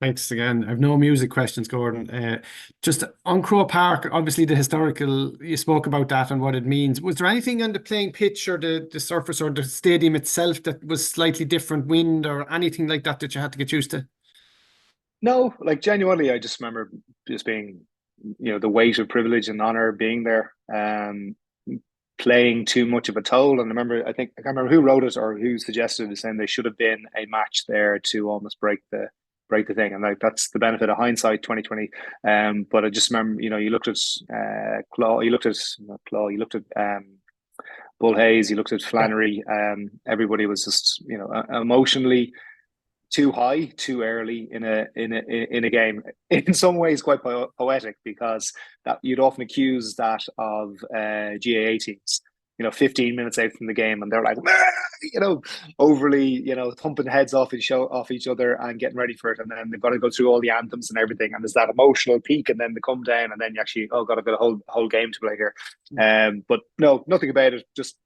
Thanks again. I've no music questions, Gordon. Just on Croke Park, obviously the historical, you spoke about that and what it means. Was there anything on the playing pitch or the surface or the stadium itself that was slightly different, wind or anything like that you had to get used to? No, like genuinely, I just remember just being, the weight of privilege and honour being there, playing too much of a toll. And I can't remember who wrote it or who suggested it, saying there should have been a match there to almost break the thing, and that's the benefit of hindsight 2020. But I just remember, you looked at you looked at Bull Hayes, you looked at Flannery. Everybody was just emotionally too high, too early in a game. In some ways, quite poetic, because that you'd often accuse that of GAA teams. 15 minutes out from the game, and they're like, overly, thumping heads off each other and getting ready for it, and then they've got to go through all the anthems and everything, and there's that emotional peak, and then they come down, and then you actually, got a whole game to play here. But no, nothing about it. Just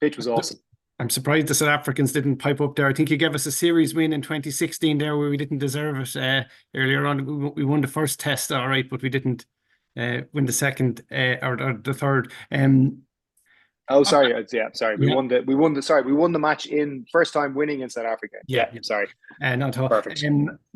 pitch was awesome. I'm surprised the South Africans didn't pipe up there. I think you gave us a series win in 2016 there where we didn't deserve it earlier on. We won the first test, all right, but we didn't win the second or the third. Oh, sorry. Sorry. Yeah. We won the match in first time winning in South Africa. Yeah. Sorry. Not at all. Perfect.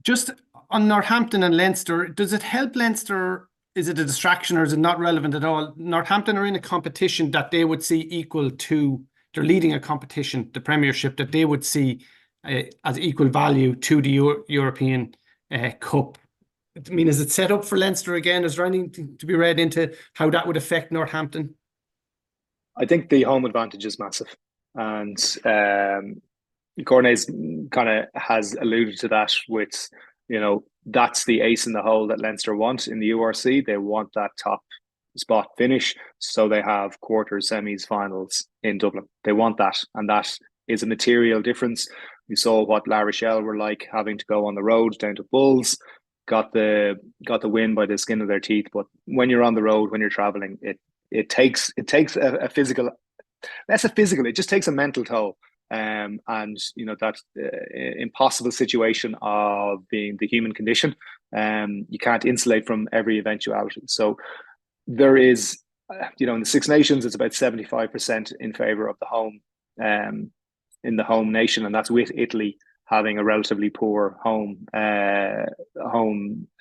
Just on Northampton and Leinster, does it help Leinster? Is it a distraction or is it not relevant at all? Northampton are in a competition that they would see equal to, they're leading a competition, the Premiership, that they would see as equal value to the European Cup. I mean, is it set up for Leinster again? Is there anything to be read into how that would affect Northampton? I think the home advantage is massive. And Corne's kind of has alluded to that with, that's the ace in the hole that Leinster want in the URC. They want that top spot finish, so they have quarters, semis, finals in Dublin. They want that, and that is a material difference. We saw what La Rochelle were like, having to go on the road down to Bulls, got the win by the skin of their teeth. But when you're on the road, when you're traveling, it takes a physical, less a physical, it just takes a mental toll. And that impossible situation of being the human condition, you can't insulate from every eventuality. So there is, in the Six Nations, it's about 75% in favour of the home, in the home nation, and that's with Italy having a relatively poor home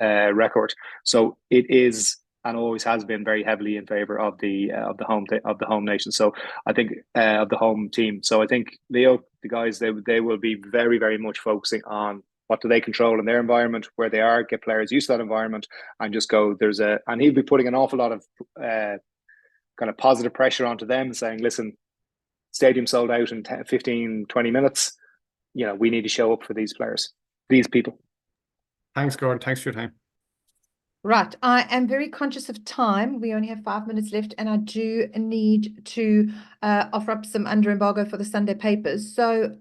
record. So it is, and always has been, very heavily in favour of the home nation. So I think of the home team. So I think Leo, the guys, they will be very, very much focusing on what do they control in their environment, where they are, get players used to that environment, and just go. And he'll be putting an awful lot of kind of positive pressure onto them, saying, listen, stadium sold out in 15, 20 minutes. We need to show up for these players, these people. Thanks, Gordon. Thanks for your time. Right. I am very conscious of time. We only have 5 minutes left, and I do need to offer up some under embargo for the Sunday papers. So,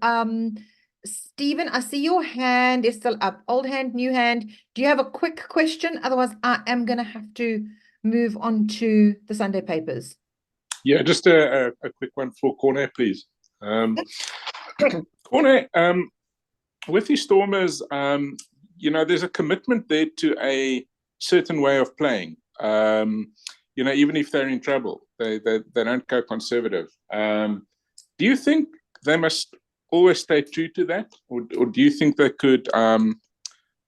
Stephen, I see your hand is still up. Old hand, new hand. Do you have a quick question? Otherwise, I am going to have to move on to the Sunday papers. Yeah, just a quick one for Corne, please. Corne, with the Stormers, there's a commitment there to a certain way of playing. Even if they're in trouble, they don't go conservative. Do you think they must always stay true to that, or do you think they could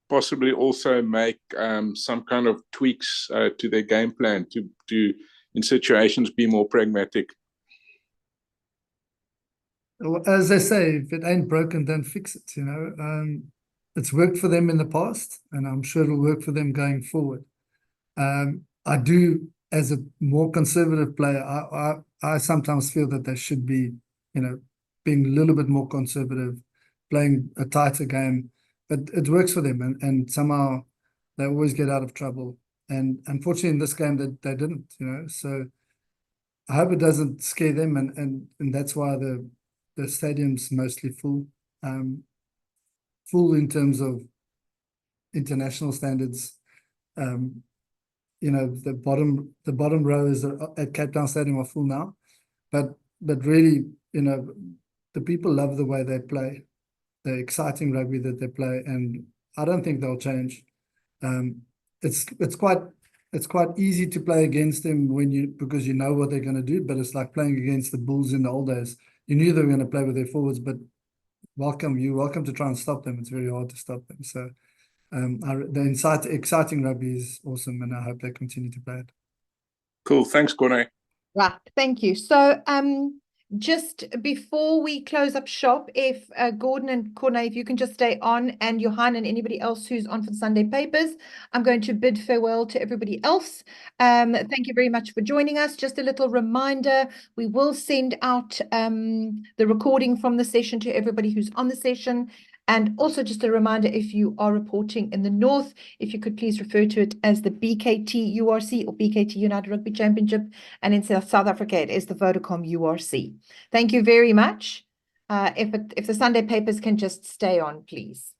possibly also make some kind of tweaks to their game plan to in situations be more pragmatic? Well, as they say, if it ain't broken, don't fix it. It's worked for them in the past, and I'm sure it'll work for them going forward. I do, as a more conservative player, I sometimes feel that they should be, being a little bit more conservative, playing a tighter game, but it works for them, and somehow they always get out of trouble. And unfortunately, in this game, they didn't, So I hope it doesn't scare them, and that's why the stadium's mostly full. Full in terms of international standards. The bottom rows at Cape Town Stadium are full now, but really, the people love the way they play, the exciting rugby that they play, and I don't think they'll change. It's quite easy to play against them because you know what they're going to do, but it's like playing against the Bulls in the old days. You knew they were going to play with their forwards, but welcome to try and stop them. It's very hard to stop them. So the exciting rugby is awesome, and I hope they continue to play it. Cool. Thanks, Corne. Right. Thank you. So just before we close up shop, if Gordon and Corne, if you can just stay on, and Johan and anybody else who's on for the Sunday papers, I'm going to bid farewell to everybody else. Thank you very much for joining us. Just a little reminder, we will send out the recording from the session to everybody who's on the session. And also just a reminder, if you are reporting in the north, if you could please refer to it as the BKT URC or BKT United Rugby Championship. And in South Africa, it is the Vodacom URC. Thank you very much. If the Sunday papers can just stay on, please.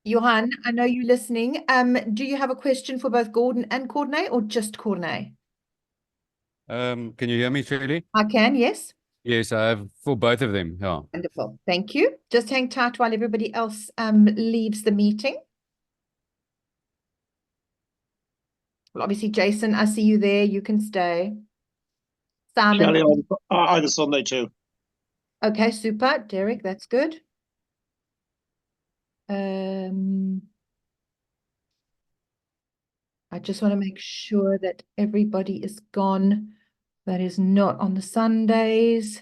Johan, I know you're listening. Do you have a question for both Gordon and Corne, or just Corne? Can you hear me, Shirley? I can, yes. Yes, I have for both of them. Yeah. Wonderful. Thank you. Just hang tight while everybody else leaves the meeting. Well, obviously, Jason, I see you there. You can stay. Simon. Shelley, either Sunday too. Okay, super. Derek, that's good. I just want to make sure that everybody is gone. That is not on the Sundays.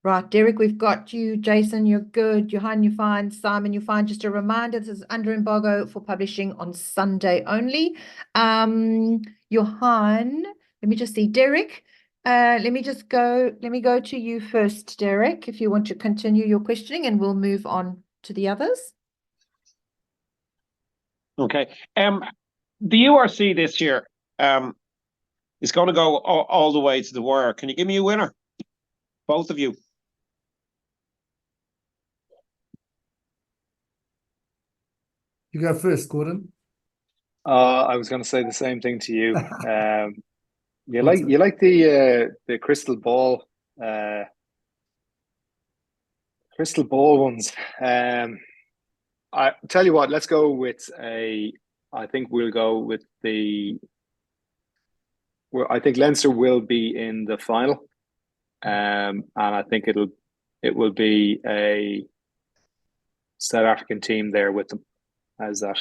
Right, Derek, we've got you. Jason, you're good. Johan, you're fine. Simon, you're fine. Just a reminder, this is under embargo for publishing on Sunday only. Johan, let me just see. Derek, let me go to you first, Derek, if you want to continue your questioning, and we'll move on to the others. Okay. The URC this year is going to go all the way to the wire. Can you give me a winner? Both of you. You go first, Gordon. I was going to say the same thing to you. You like the crystal ball ones. I tell you what, let's go with I think we'll go with I think Leinster will be in the final, and I think it will be a South African team there with them. How's that?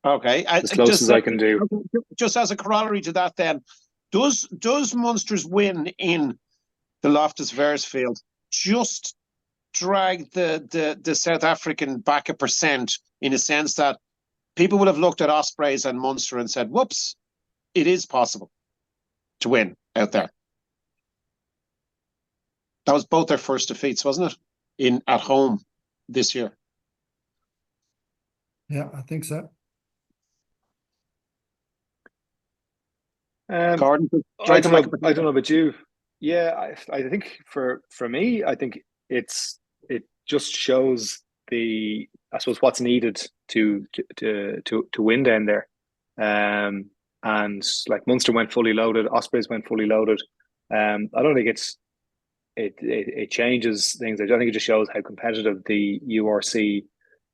Okay, as close as I can do. Just as a corollary to that, then, does Munster's win in the Loftus Versfeld just drag the South African back a percent, in a sense that people would have looked at Ospreys and Munster and said, "Whoops, it is possible to win out there." That was both their first defeats, wasn't it? At home this year. Yeah, I think so. Gordon, I don't know about you. Yeah, I think for me, I think it just shows I suppose what's needed to win down there. And like Munster went fully loaded, Ospreys went fully loaded. I don't think it changes things. I don't think it just shows how competitive the URC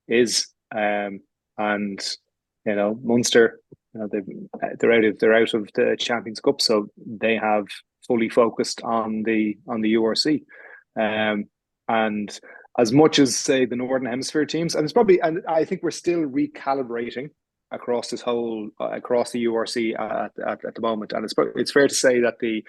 is. And Munster, they're out of the Champions Cup, so they have fully focused on the URC. And as much as, say, the Northern Hemisphere teams, and I think we're still recalibrating across the URC at the moment. And it's fair to say that the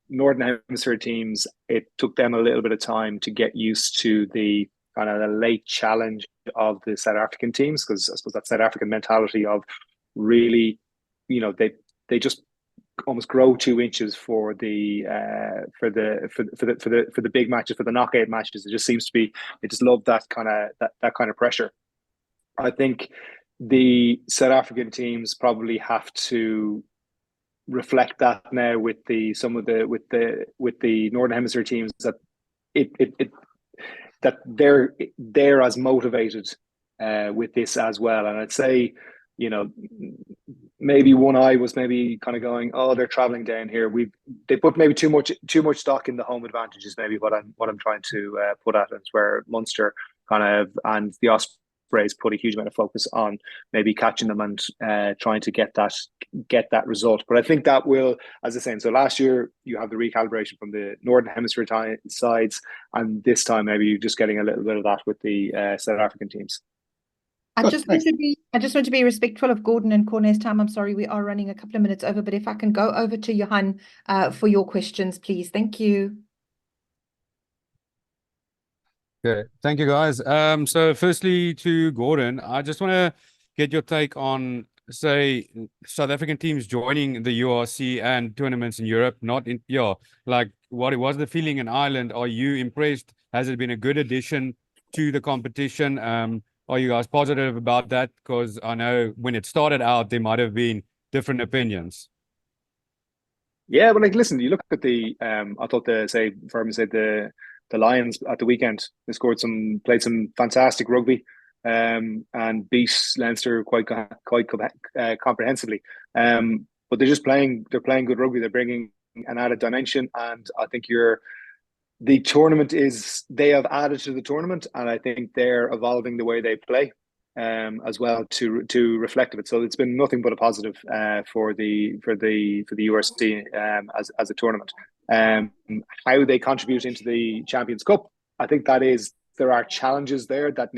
Northern Hemisphere teams, it took them a little bit of time to get used to the kind of the late challenge of the South African teams, because I suppose that South African mentality of really, they just almost grow 2 inches for the big matches, for the knockout matches. It just seems to be, they just love that kind of pressure. I think the South African teams probably have to reflect that now with the Northern Hemisphere teams, that that they're as motivated with this as well. And I'd say, maybe one eye was maybe kind of going, oh, they're traveling down here. They put maybe too much stock in the home advantages. Maybe what I'm trying to put at it, where Munster kind of, and the Ospreys put a huge amount of focus on maybe catching them and trying to get that result. But I think that will, as I say, so last year you have the recalibration from the Northern Hemisphere sides, and this time maybe you're just getting a little bit of that with the South African teams. I just want to be respectful of Gordon and Corne's time. I'm sorry, we are running a couple of minutes over, but if I can go over to Johan for your questions, please. Thank you. Okay, thank you, guys. So firstly, to Gordon, I just want to get your take on, say, South African teams joining the URC and tournaments in Europe. Like, what was the feeling in Ireland? Are you impressed? Has it been a good addition to the competition? Are you guys positive about that? Because I know when it started out, there might have been different opinions. Yeah, but listen, you look at the, I thought the Lions at the weekend, they played some fantastic rugby, and beat Leinster quite comprehensively. but they're playing good rugby. They're bringing an added dimension, and I think the tournament they have added to the tournament, and I think they're evolving the way they play as well to reflect it. So it's been nothing but a positive for the URC as a tournament. How they contribute into the Champions Cup, I think there are challenges there that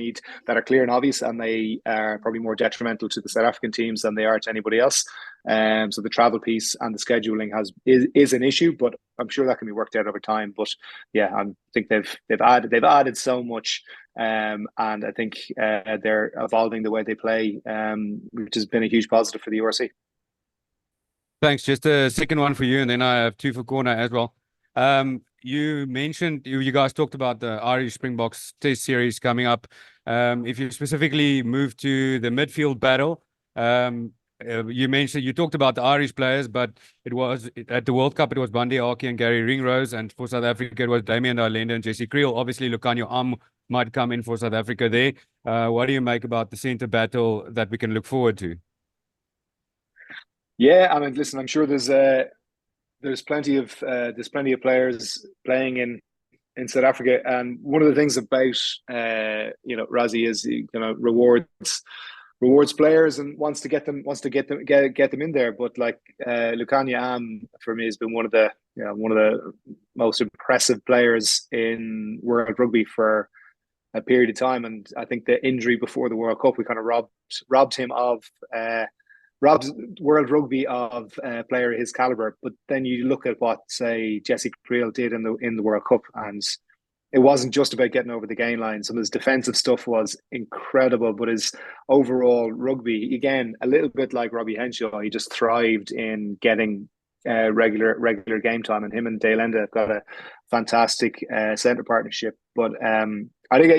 are clear and obvious, and they are probably more detrimental to the South African teams than they are to anybody else. So the travel piece and the scheduling is an issue, but I'm sure that can be worked out over time. But yeah, I think they've added so much, and I think they're evolving the way they play, which has been a huge positive for the URC. Thanks. Just a second one for you, and then I have two for Corne as well. You mentioned you guys talked about the Irish Springboks Test series coming up. If you specifically move to the midfield battle, you talked about the Irish players, but it was at the World Cup. It was Bundy Aki and Gary Ringrose, and for South Africa it was Damian Dailenda and Jesse Kriel. Obviously, Lukhanyo might come in for South Africa there. What do you make about the centre battle that we can look forward to? Yeah, I mean, listen, I'm sure there's plenty of players playing in South Africa, and one of the things about Rassie is rewards players and wants to get them in there. But like Lukhanyo for me has been one of the most impressive players in World Rugby for a period of time, and I think the injury before the World Cup, we kind of robbed him of. Robbed World Rugby of a player of his caliber, but then you look at what, say, Jesse Kriel did in the World Cup, and it wasn't just about getting over the gain line. Some of his defensive stuff was incredible, but his overall rugby, again, a little bit like Robbie Henshaw, he just thrived in getting regular game time, and him and Dailenda have got a fantastic centre partnership. But I think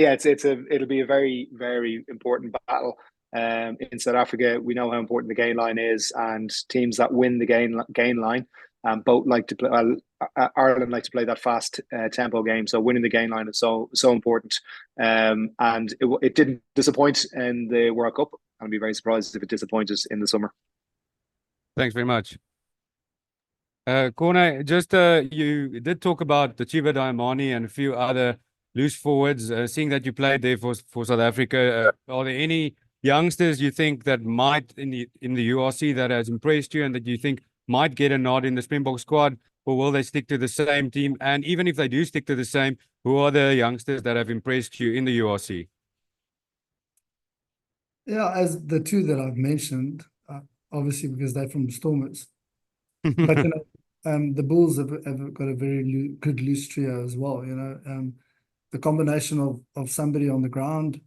it'll be a very, very important battle. In South Africa, we know how important the gain line is, and teams that win the gain line, both like to play. Ireland like to play that fast tempo game, so winning the gain line is so important. And it didn't disappoint in the World Cup. I'd be very surprised if it disappointed in the summer. Thanks very much. Corne, just you did talk about the Chiba Diamani and a few other loose forwards. Seeing that you played there for South Africa, are there any youngsters you think that might in the URC that has impressed you and that you think might get a nod in the Springbok squad, or will they stick to the same team? And even if they do stick to the same, who are the youngsters that have impressed you in the URC? Yeah, as the two that I've mentioned, obviously because they're from Stormers. But the Bulls have got a very good loose trio as well. The combination of somebody on the ground,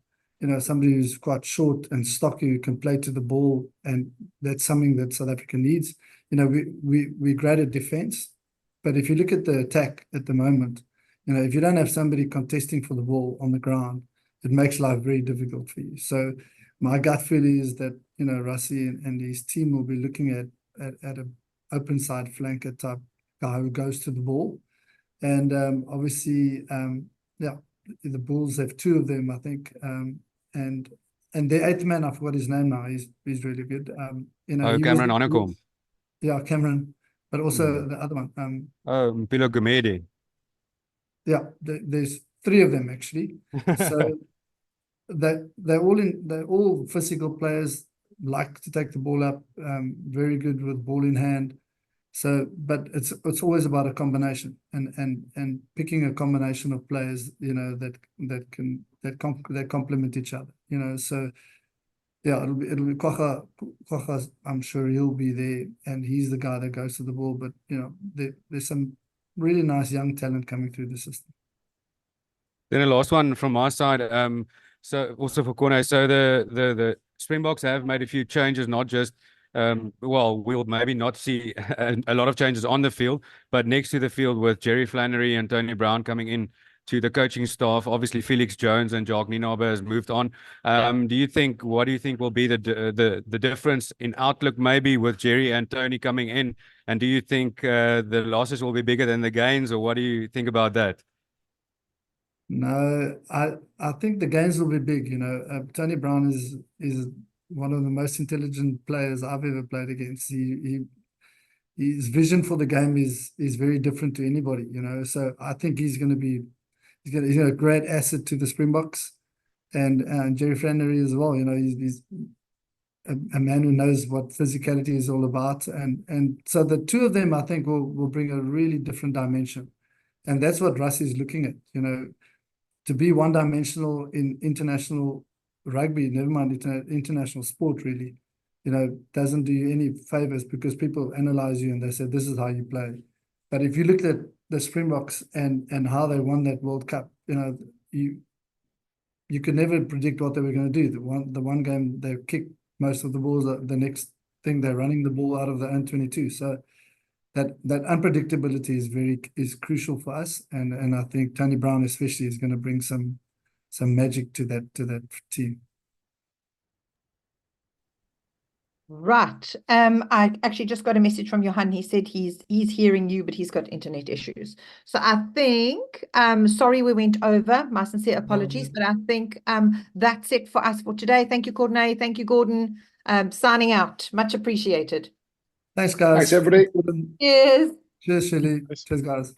somebody who's quite short and stocky who can play to the ball, and that's something that South Africa needs. We're great at defense, but if you look at the attack at the moment, if you don't have somebody contesting for the ball on the ground, it makes life very difficult for you. So my gut feel is that Rassie and his team will be looking at an open side flanker type guy who goes to the ball, and obviously the Bulls have two of them, I think, and the eighth man, I forgot his name now. He's really good. Cameron Honeycomb. Yeah, Cameron, but also the other one. Mpilo Gumede. Yeah, there's three of them actually. So they're all physical players, like to take the ball up, very good with ball in hand. So, but it's always about a combination and picking a combination of players, that complement each other. So yeah, it'll be Kwagga. I'm sure he'll be there, and he's the guy that goes to the ball. But there's some really nice young talent coming through the system. Then the last one from my side. So also for Corne, so the Springboks have made a few changes, not just we'll maybe not see a lot of changes on the field, but next to the field with Jerry Flannery and Tony Brown coming in to the coaching staff. Obviously, Felix Jones and Jacques Nienaber has moved on. What do you think will be the difference in outlook maybe with Jerry and Tony coming in? And do you think the losses will be bigger than the gains, or what do you think about that? No, I think the gains will be big. Tony Brown is one of the most intelligent players I've ever played against. He his vision for the game is very different to anybody, you know. So I think he's going to be he's a great asset to the Springboks, and Jerry Flannery as well. You know, he's a man who knows what physicality is all about, and so the two of them I think will bring a really different dimension, and that's what Russ is looking at. You know, to be one-dimensional in international rugby, never mind international sport, really, you know, doesn't do you any favors, because people analyze you and they say this is how you play. But if you look at the Springboks and how they won that World Cup, you know, you could never predict what they were going to do. The one game they kicked most of the balls, the next thing they're running the ball out of the own 22. So that unpredictability is crucial for us, and I think Tony Brown especially is going to bring some magic to that team. Right. I actually just got a message from Johan. He said he's hearing you, but he's got internet issues. So I think, sorry we went over. My sincere apologies, but I think that's it for us for today. Thank you, Corne. Thank you, Gordon. Signing out. Much appreciated. Thanks, guys. Thanks, everybody. Cheers. Cheers, Shirley. Cheers, guys.